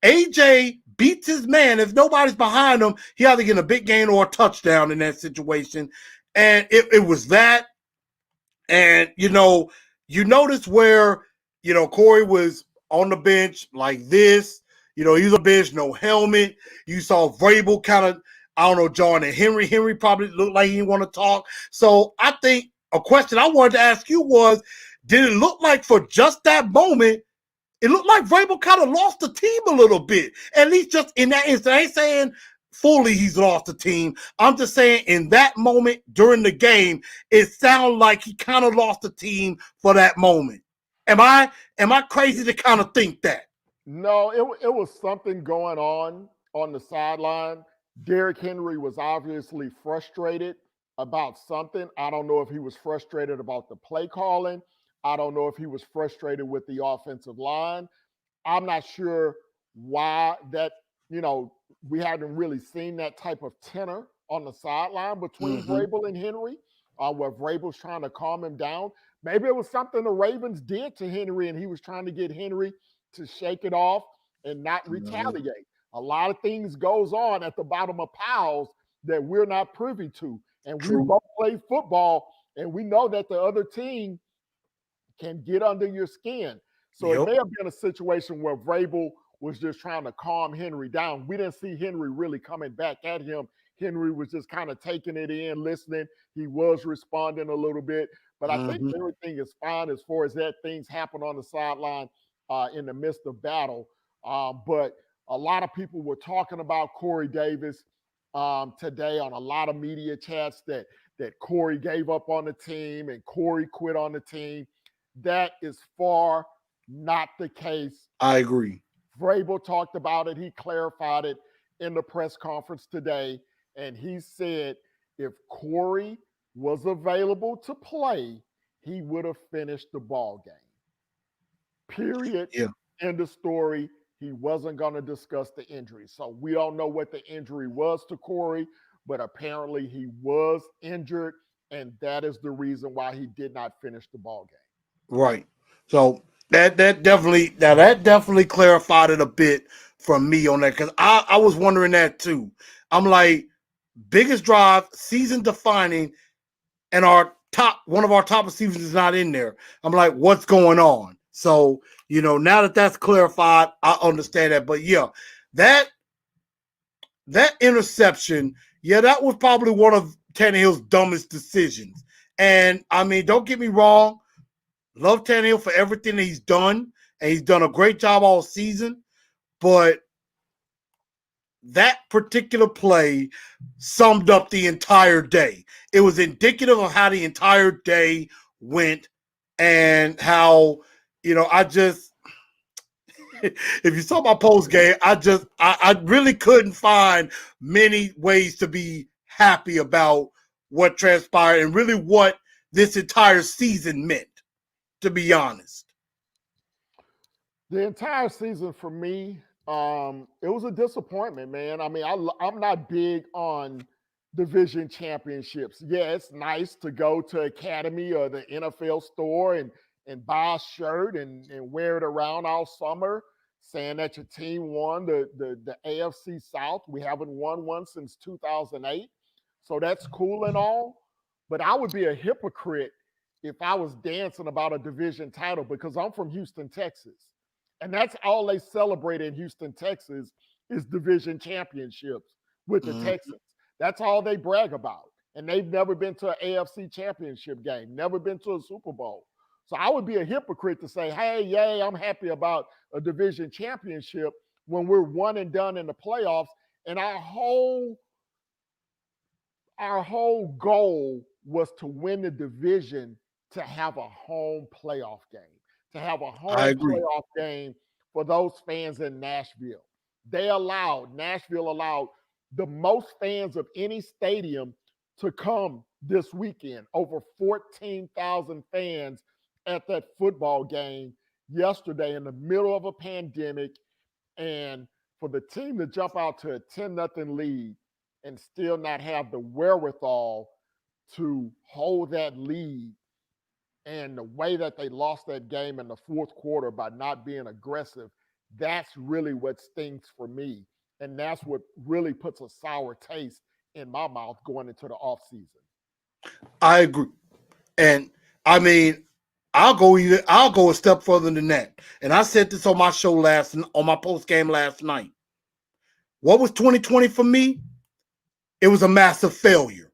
AJ beats his man. If nobody's behind him, he either get a big gain or a touchdown in that situation. And it was that. And, you notice where, Corey was on the bench like this. He was a bench, no helmet. You saw Vrabel kind of, I don't know, John and Henry. Henry probably looked like he didn't want to talk. So I think a question I wanted to ask you was, did it look like for just that moment, it looked like Vrabel kind of lost the team a little bit, at least just in that instant. I ain't saying fully he's lost the team. I'm just saying in that moment during the game, it sounded like he kind of lost the team for that moment. Am I crazy to kind of think that? No, it was something going on the sideline. Derrick Henry was obviously frustrated about something. I don't know if he was frustrated about the play calling. I don't know if he was frustrated with the offensive line. I'm not sure why that, you know, we haven't really seen that type of tenor on the sideline between Mm-hmm. Vrabel and Henry, where Vrabel's trying to calm him down. Maybe it was something the Ravens did to Henry and he was trying to get Henry to shake it off and not retaliate. A lot of things goes on at the bottom of piles that we're not privy to. And we True. both play football and we know that the other team can get under your skin. So it Yep. may have been a situation where Vrabel was just trying to calm Henry down. We didn't see Henry really coming back at him. Henry was just kind of taking it in, listening. He was responding a little bit, but I think Mm-hmm. everything is fine as far as that things happen on the sideline in the midst of battle. But a lot of people were talking about Corey Davis today on a lot of media chats that Corey gave up on the team and Corey quit on the team. That is far not the case. I agree. Vrabel talked about it. He clarified it in the press conference today. And he said if Corey was available to play, he would have finished the ball game. Period. Yeah. End of story. He wasn't going to discuss the injury. So we don't know what the injury was to Corey, but apparently he was injured. And that is the reason why he did not finish the ball game. Right. So that definitely clarified it a bit from me on that, because I was wondering that too. I'm like, biggest drive, season defining, and one of our top receivers is not in there. I'm like, what's going on? So, now that that's clarified, I understand that. But yeah, that that interception, yeah, that was probably one of Tannehill's dumbest decisions. And I mean, don't get me wrong, love Tannehill for everything that he's done, and he's done a great job all season. But that particular play summed up the entire day. It was indicative of how the entire day went, and how, I just, if you saw my post game, I really couldn't find many ways to be happy about what transpired and really what this entire season meant, to be honest. The entire season for me, it was a disappointment, man. I mean, I'm not big on division championships. Yeah, it's nice to go to Academy or the NFL store and buy a shirt and wear it around all summer. saying that your team won the AFC South. We haven't won one since 2008. So that's cool and all. But I would be a hypocrite if I was dancing about a division title because I'm from Houston, Texas. And that's all they celebrate in Houston, Texas is division championships with the Mhm. Texans. That's all they brag about. And they've never been to an AFC championship game, never been to a Super Bowl. So I would be a hypocrite to say, hey, yay, I'm happy about a division championship when we're one and done in the playoffs. And our whole goal was to win the division to have a home playoff game, to have a I home agree. playoff game for those fans in Nashville. Nashville allowed the most fans of any stadium to come this weekend. Over 14,000 fans at that football game yesterday in the middle of a pandemic. And for the team to jump out to a 10-0 lead and still not have the wherewithal to hold that lead, and the way that they lost that game in the fourth quarter by not being aggressive, that's really what stings for me. And that's what really puts a sour taste in my mouth going into the offseason. I agree. And I mean, I'll go a step further than that. And I said this on my show on my post game last night. What was 2020 for me? It was a massive failure.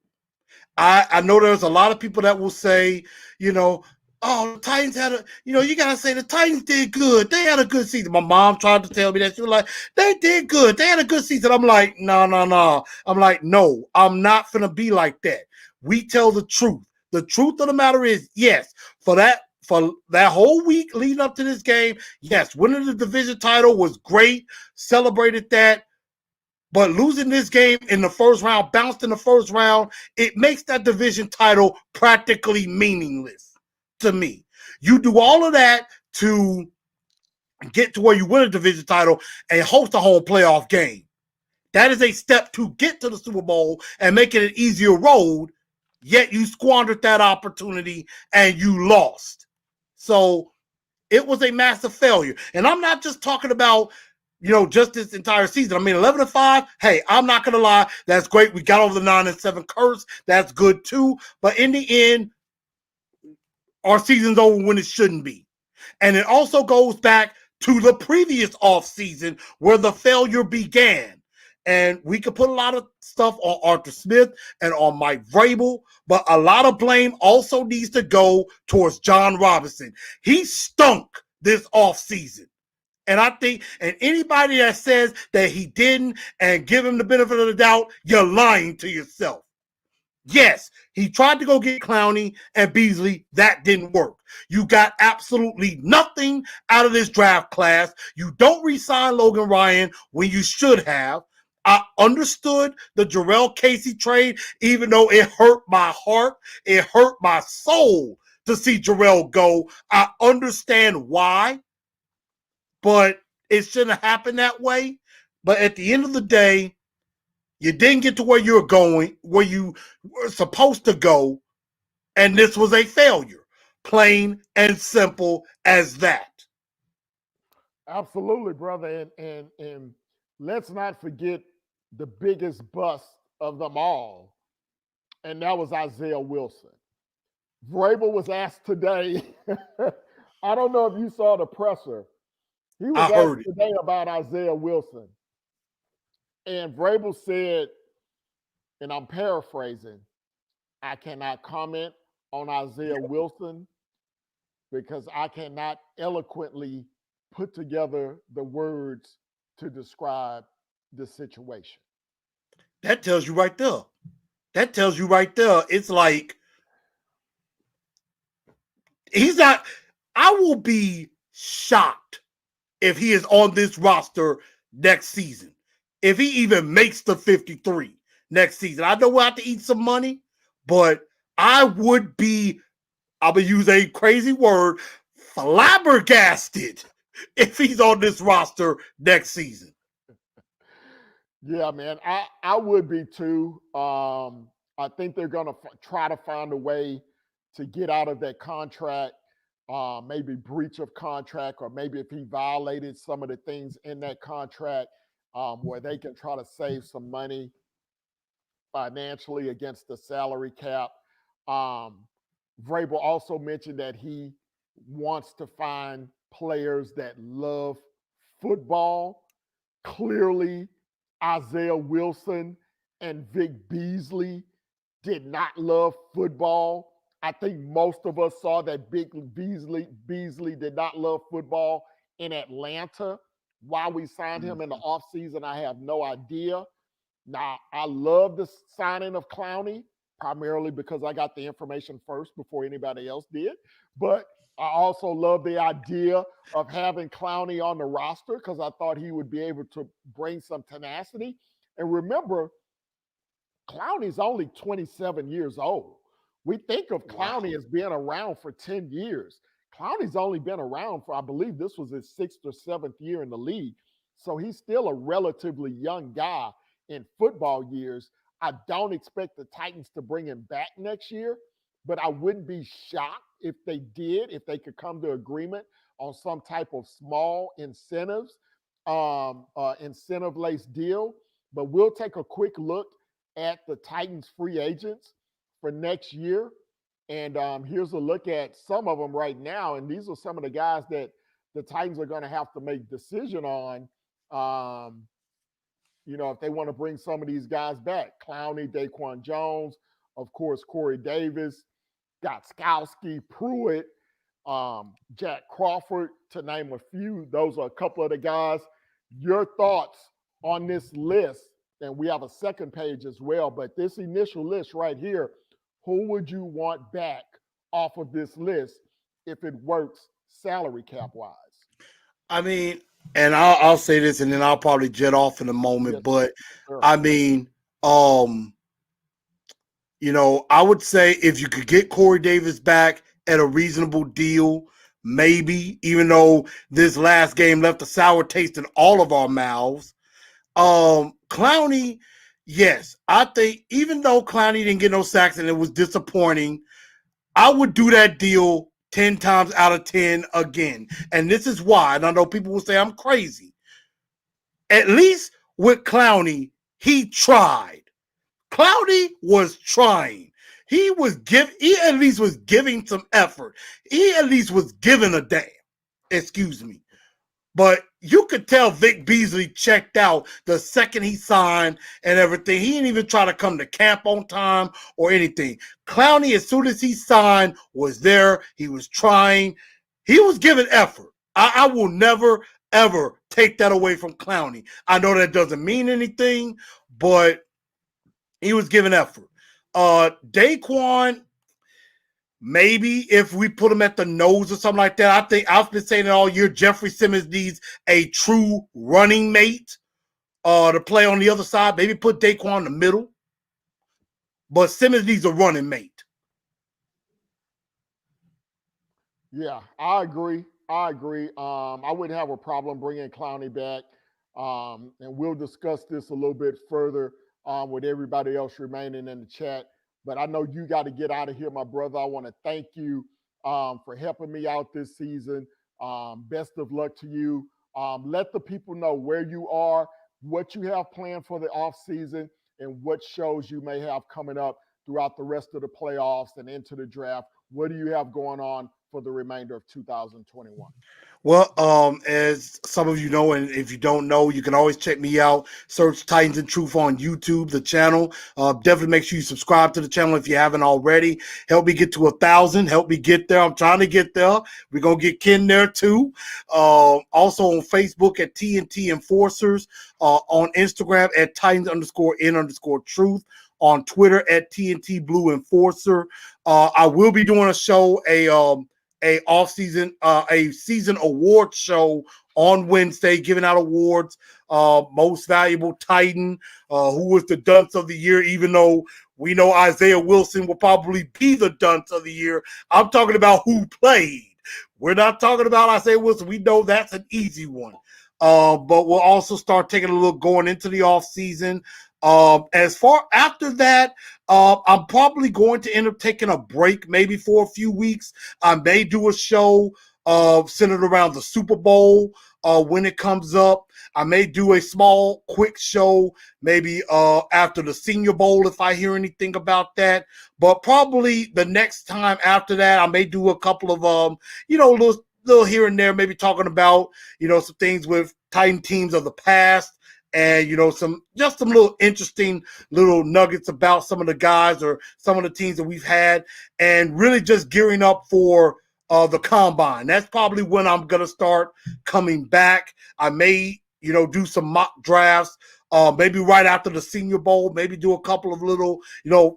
I know there's a lot of people that will say, you know, oh, the Titans had you gotta say the Titans did good. They had a good season. My mom tried to tell me that. She was like, they did good. They had a good season. I'm like, no, no, no. I'm like, no, I'm not gonna be like that. We tell the truth. The truth of the matter is, yes, for that whole week leading up to this game, yes, winning the division title was great. Celebrated that. But losing this game in the first round, bounced in the first round, it makes that division title practically meaningless to me. You do all of that to get to where you win a division title and host a home playoff game. That is a step to get to the Super Bowl and make it an easier road, yet you squandered that opportunity and you lost. So it was a massive failure. And I'm not just talking about, just this entire season. I mean, 11-5. Hey, I'm not gonna lie, that's great. We got over the 9-7 curse. That's good too. But in the end, our season's over when it shouldn't be. And it also goes back to the previous offseason where the failure began. And we could put a lot of stuff on Arthur Smith and on Mike Vrabel, but a lot of blame also needs to go towards John Robinson. He stunk this offseason. And I think, and anybody that says that he didn't and give him the benefit of the doubt, you're lying to yourself. Yes, he tried to go get Clowney and Beasley. That didn't work. You got absolutely nothing out of this draft class. You don't re-sign Logan Ryan when you should have. I understood the Jarrell Casey trade, even though it hurt my heart. It hurt my soul to see Jarrell go. I understand why, but it shouldn't have happened that way. But at the end of the day, you didn't get to where you were going, where you were supposed to go, and this was a failure. Plain and simple as that. Absolutely, brother. And let's not forget the biggest bust of them all, and that was Isaiah Wilson. Vrabel was asked today. I don't know if you saw the presser. He was I asked heard it. today about Isaiah Wilson. And Vrabel said, and I'm paraphrasing, I cannot comment on Isaiah Wilson because I cannot eloquently put together the words to describe the situation. That tells you right there. That tells you right there. It's like he's not. I will be shocked if he is on this roster next season. If he even makes the 53 next season. I know we'll have to eat some money, but I would be, I'm going to use a crazy word, flabbergasted if he's on this roster next season. Yeah, man, I would be too. I think they're going to try to find a way to get out of that contract. maybe breach of contract, or maybe if he violated some of the things in that contract, where they can try to save some money financially against the salary cap. Um, Vrabel also mentioned that he wants to find players that love football. Clearly, Isaiah Wilson and Vic Beasley did not love football. I think most of us saw that Big Beasley did not love football in Atlanta. Why we signed him in the offseason, I have no idea. Now, I love the signing of Clowney, primarily because I got the information first before anybody else did. But I also love the idea of having Clowney on the roster because I thought he would be able to bring some tenacity. And remember, Clowney's only 27 years old. We think of Wow. Clowney as being around for 10 years. Clowney's only been around for, I believe this was his 6th or 7th year in the league. So he's still a relatively young guy in football years. I don't expect the Titans to bring him back next year, but I wouldn't be shocked if they did, if they could come to agreement on some type of small incentive-laced deal. But we'll take a quick look at the Titans free agents for next year. And here's a look at some of them right now. And these are some of the guys that the Titans are going to have to make decision on. If they want to bring some of these guys back. Clowney, Daquan Jones, of course, Corey Davis, Gotskowski, Pruitt, Jack Crawford, to name a few. Those are a couple of the guys. Your thoughts on this list? And we have a second page as well, but this initial list right here, who would you want back off of this list if it works salary cap wise? I mean, and I'll say this, and then I'll probably jet off in a moment. Yes, But sir. I mean, I would say if you could get Corey Davis back at a reasonable deal, maybe, even though this last game left a sour taste in all of our mouths. Clowney, yes, I think even though Clowney didn't get no sacks and it was disappointing, I would do that deal 10 times out of 10 again. And this is why, and I know people will say I'm crazy. At least with Clowney, he tried. Clowney was trying. He at least was giving some effort. He at least was giving a damn. Excuse me. But you could tell Vic Beasley checked out the second he signed and everything. He didn't even try to come to camp on time or anything. Clowney, as soon as he signed, was there. He was trying. He was giving effort. I will never, ever take that away from Clowney. I know that doesn't mean anything, but he was giving effort. Daquan, maybe if we put him at the nose or something like that. I think I've been saying it all year. Jeffrey Simmons needs a true running mate to play on the other side. Maybe put Daquan in the middle. But Simmons needs a running mate. Yeah, I agree. I wouldn't have a problem bringing Clowney back. And we'll discuss this a little bit further with everybody else remaining in the chat. But I know you got to get out of here, my brother. I want to thank you for helping me out this season. Best of luck to you. Let the people know where you are, what you have planned for the off season, and what shows you may have coming up throughout the rest of the playoffs and into the draft. What do you have going on for the remainder of 2021? Well, as some of you know, and if you don't know, you can always check me out. Search Titans and Truth on YouTube, the channel. Definitely make sure you subscribe to the channel if you haven't already. Help me get to 1,000. Help me get there. I'm trying to get there. We're going to get Ken there too. Also on Facebook at TNT Enforcers. On Instagram at Titans_N_Truth. On Twitter at TNT Blue Enforcer. I will be doing a show, a season award show on Wednesday, giving out awards. Most valuable Titan, who was the dunce of the year, even though we know Isaiah Wilson will probably be the dunce of the year. I'm talking about who played. We're not talking about Isaiah Wilson. We know that's an easy one. But we'll also start taking a look going into the off season. As far after that, I'm probably going to end up taking a break, maybe for a few weeks. I may do a show centered around the Super Bowl when it comes up. I may do a small, quick show maybe after the Senior Bowl if I hear anything about that. But probably the next time after that, I may do a couple of little here and there, maybe talking about some things with Titan teams of the past, and some little interesting little nuggets about some of the guys or some of the teams that we've had, and really just gearing up for the combine. That's probably when I'm gonna start coming back. I may do some mock drafts. Maybe right after the Senior Bowl, maybe do a couple of little,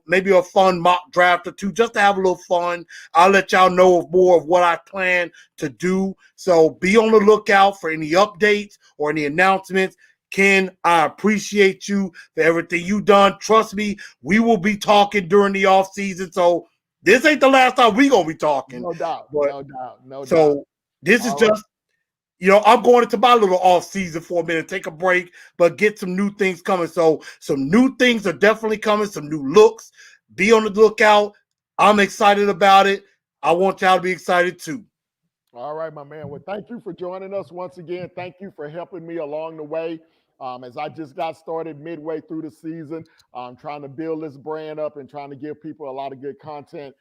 maybe a fun mock draft or two, just to have a little fun. I'll let y'all know more of what I plan to do. So be on the lookout for any updates or any announcements. Ken, I appreciate you for everything you done. Trust me, we will be talking during the off season. So this ain't the last time we gonna be talking. No doubt, But no doubt, no doubt. so this is All right. just I'm going into my little off season for a minute, take a break, but get some new things coming. So some new things are definitely coming, some new looks. Be on the lookout. I'm excited about it. I want y'all to be excited too. All right, my man. Well, thank you for joining us once again. Thank you for helping me along the way. As I just got started midway through the season, trying to build this brand up and trying to give people a lot of good content.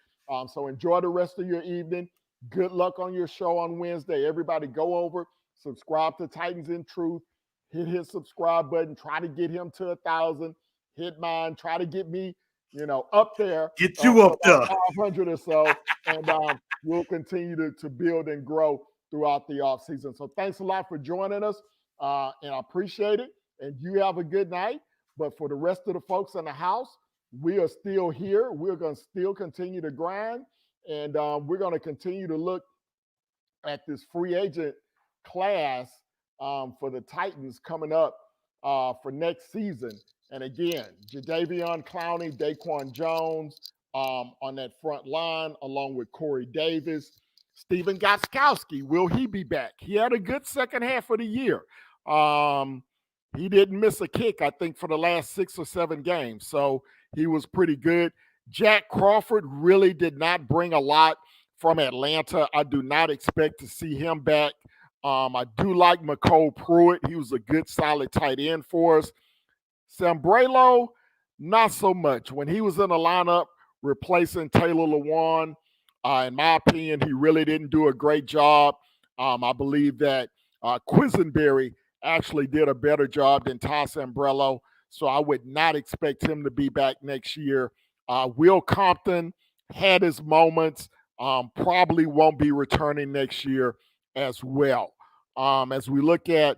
So enjoy the rest of your evening. Good luck on your show on Wednesday. Everybody go over, subscribe to Titans in Truth, hit his subscribe button, try to get him to 1,000, hit mine, try to get me, up there Get to you up about there. 500 or so. And we'll continue to build and grow throughout the offseason. So thanks a lot for joining us, and I appreciate it. And you have a good night. But for the rest of the folks in the house, we are still here. We're going to still continue to grind, and we're going to continue to look at this free agent class for the Titans coming up for next season. And again, Jadeveon Clowney, Daquan Jones on that front line, along with Corey Davis. Stephen Gostkowski, will he be back? He had a good second half of the year. He didn't miss a kick, I think, for the last 6 or 7 games. So he was pretty good. Jack Crawford really did not bring a lot from Atlanta. I do not expect to see him back. I do like McCole Pruitt. He was a good, solid tight end for us. Sambrailo, not so much. When he was in the lineup replacing Taylor Lewan, in my opinion, he really didn't do a great job. I believe that Quisenberry actually did a better job than Ty Sambrailo, so I would not expect him to be back next year. Will Compton had his moments, probably won't be returning next year as well. As we look at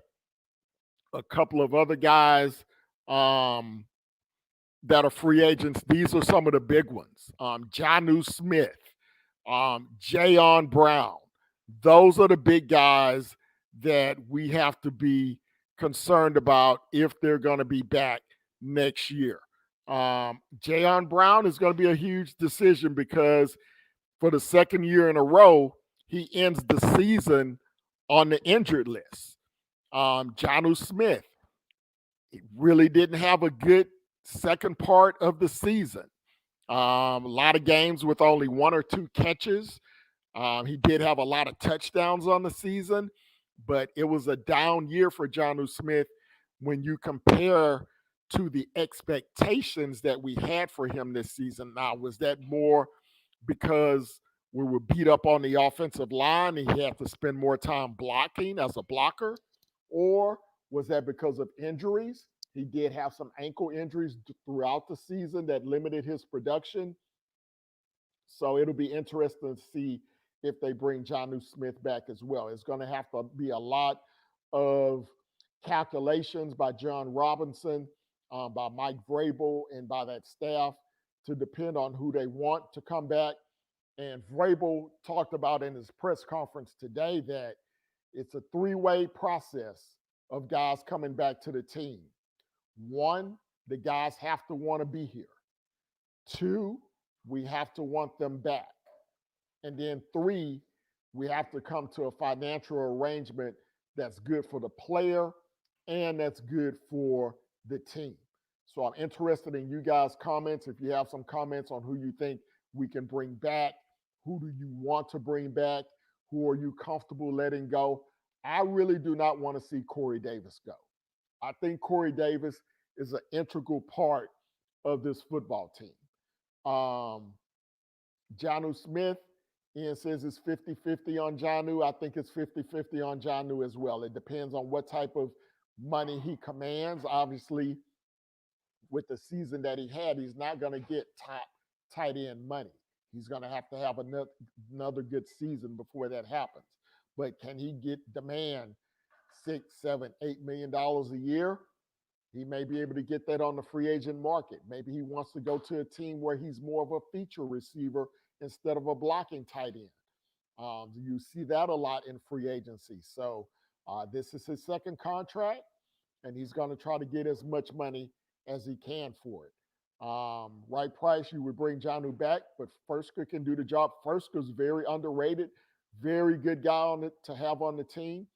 a couple of other guys um, that are free agents, these are some of the big ones. Jonnu Smith, Jayon Brown. Those are the big guys that we have to be concerned about if they're going to be back next year. Jayon Brown is going to be a huge decision because for the second year in a row, he ends the season on the injured list. Jonnu Smith, he really didn't have a good second part of the season. A lot of games with only 1 or 2 catches. He did have a lot of touchdowns on the season, but it was a down year for Jonnu Smith when you compare to the expectations that we had for him this season. Now, was that more because we were beat up on the offensive line and he had to spend more time blocking as a blocker? Or was that because of injuries? He did have some ankle injuries throughout the season that limited his production. So it'll be interesting to see if they bring Jonnu Smith back as well. It's going to have to be a lot of calculations by John Robinson, by Mike Vrabel, and by that staff to depend on who they want to come back. And Vrabel talked about in his press conference today that it's a 3-way process of guys coming back to the team. 1, the guys have to want to be here. 2, we have to want them back. And then 3, we have to come to a financial arrangement that's good for the player and that's good for the team. So I'm interested in you guys' comments. If you have some comments on who you think we can bring back, who do you want to bring back, who are you comfortable letting go? I really do not want to see Corey Davis go. I think Corey Davis is an integral part of this football team. Um, Jonu Smith, Ian says it's 50-50 on Jonu. I think it's 50-50 on Jonu as well. It depends on what type of money he commands. Obviously, with the season that he had, he's not going to get top tight end money. He's going to have another good season before that happens. But can he get demand $6, $7, $8 million a year? He may be able to get that on the free agent market. Maybe he wants to go to a team where he's more of a feature receiver instead of a blocking tight end. You see that a lot in free agency. So this is his second contract, and he's going to try to get as much money as he can for it. Right price, you would bring Jonu back, but Fursker can do the job. Fursker's very underrated, very good guy to have on the team.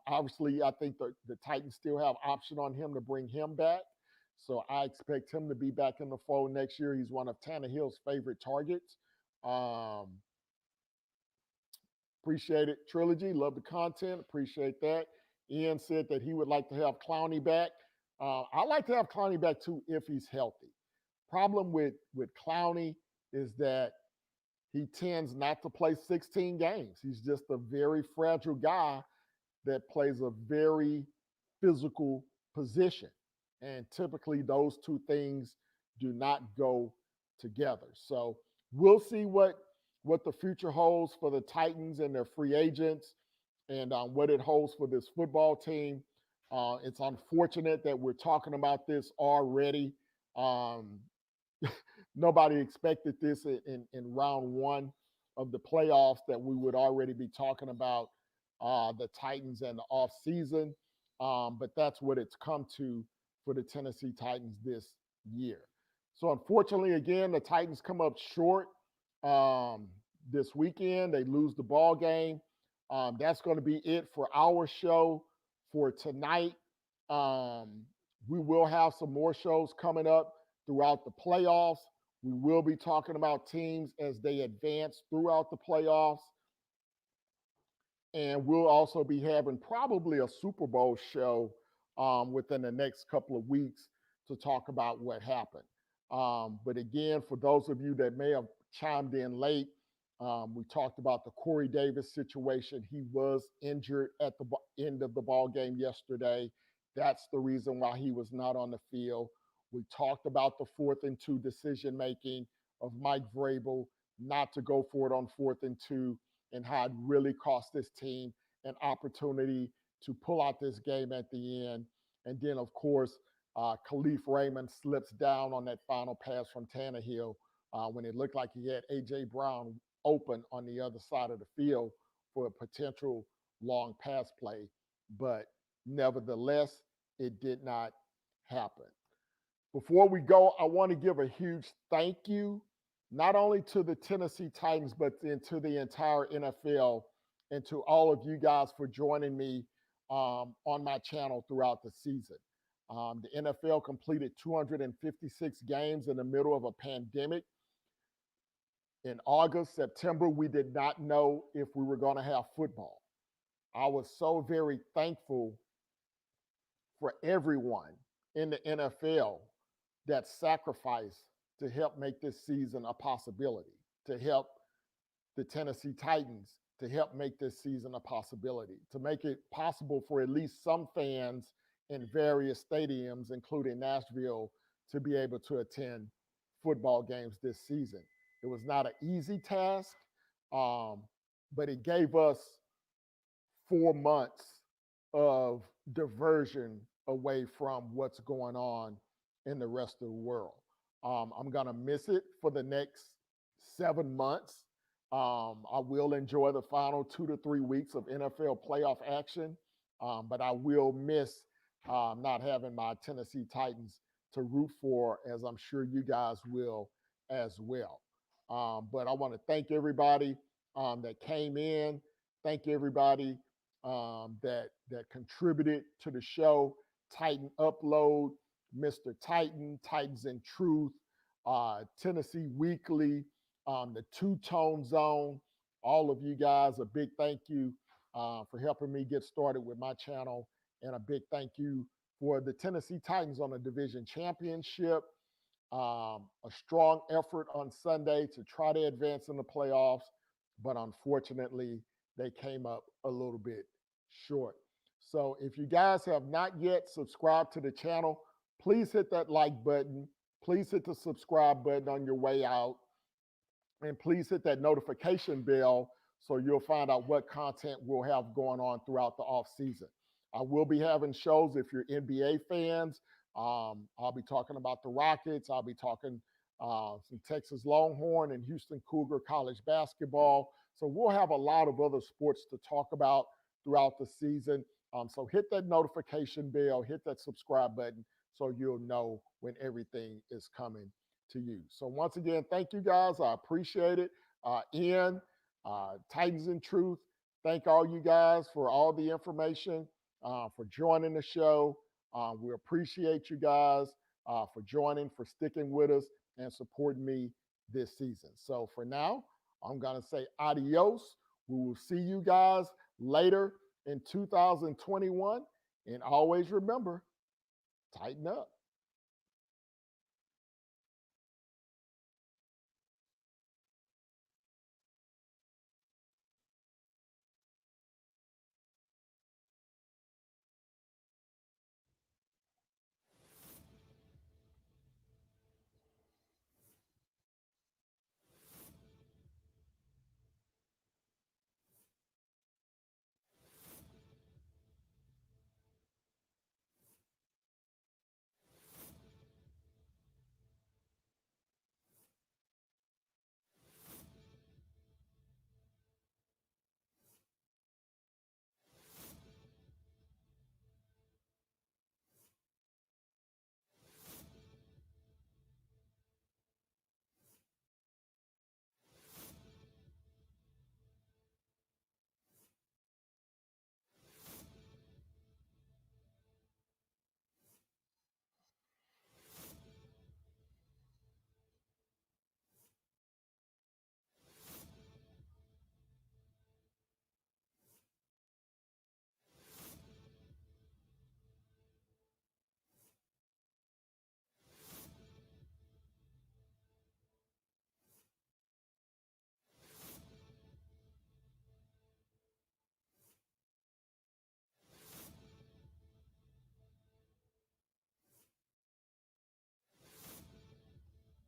Obviously, I think the Titans still have option on him to bring him back. So I expect him to be back in the fold next year. He's one of Tannehill's favorite targets. Appreciate it, Trilogy. Love the content. Appreciate that. Ian said that he would like to have Clowney back. I like to have Clowney back too if he's healthy. Problem with Clowney is that he tends not to play 16 games. He's just a very fragile guy that plays a very physical position. And typically those two things do not go together. So we'll see what the future holds for the Titans and their free agents and what it holds for this football team. It's unfortunate that we're talking about this already. Nobody expected this in round one of the playoffs that we would already be talking about the Titans and the offseason. But that's what it's come to for the Tennessee Titans this year. So unfortunately, again, the Titans come up short this weekend. They lose the ball game. That's going to be it for our show for tonight. We will have some more shows coming up throughout the playoffs. We will be talking about teams as they advance throughout the playoffs. And we'll also be having probably a Super Bowl show within the next couple of weeks to talk about what happened. But again, for those of you that may have chimed in late, we talked about the Corey Davis situation. He was injured at the end of the ball game yesterday. That's the reason why he was not on the field. We talked about the 4th and 2 decision making of Mike Vrabel not to go for it on 4th and 2 and how it really cost this team an opportunity to pull out this game at the end. And then, of course, Khalif Raymond slips down on that final pass from Tannehill when it looked like he had A.J. Brown open on the other side of the field for a potential long pass play. But nevertheless, it did not happen. Before we go, I want to give a huge thank you, not only to the Tennessee Titans, but to the entire NFL and to all of you guys for joining me on my channel throughout the season. The NFL completed 256 games in the middle of a pandemic. In August, September, we did not know if we were going to have football. I was so very thankful for everyone in the NFL that sacrificed to help make this season a possibility, to help the Tennessee Titans to help make this season a possibility, to make it possible for at least some fans in various stadiums, including Nashville, to be able to attend football games this season. It was not an easy task, but it gave us 4 months of diversion away from what's going on in the rest of the world. I'm going to miss it for the next 7 months. I will enjoy the final 2 to 3 weeks of NFL playoff action, but I will miss not having my Tennessee Titans to root for, as I'm sure you guys will as well. But I want to thank everybody that came in. Thank everybody that contributed to the show. Titan Upload Mr. Titan, Titans in Truth, Tennessee Weekly, the Two Tone Zone. All of you guys, a big thank you for helping me get started with my channel, and a big thank you for the Tennessee Titans on the division championship. A strong effort on Sunday to try to advance in the playoffs, but unfortunately, they came up a little bit short. So if you guys have not yet subscribed to the channel, please hit that like button. Please hit the subscribe button on your way out. And please hit that notification bell so you'll find out what content we'll have going on throughout the off season. I will be having shows if you're NBA fans. I'll be talking about the Rockets. I'll be talking some Texas Longhorn and Houston Cougar college basketball. So we'll have a lot of other sports to talk about throughout the season. So hit that notification bell, hit that subscribe button so you'll know when everything is coming to you. So once again, thank you guys. I appreciate it. Ian, Titans in Truth, thank all you guys for all the information, for joining the show. We appreciate you guys for joining, for sticking with us and supporting me this season. So for now, I'm going to say adios. We will see you guys later in 2021. And always remember, tighten up.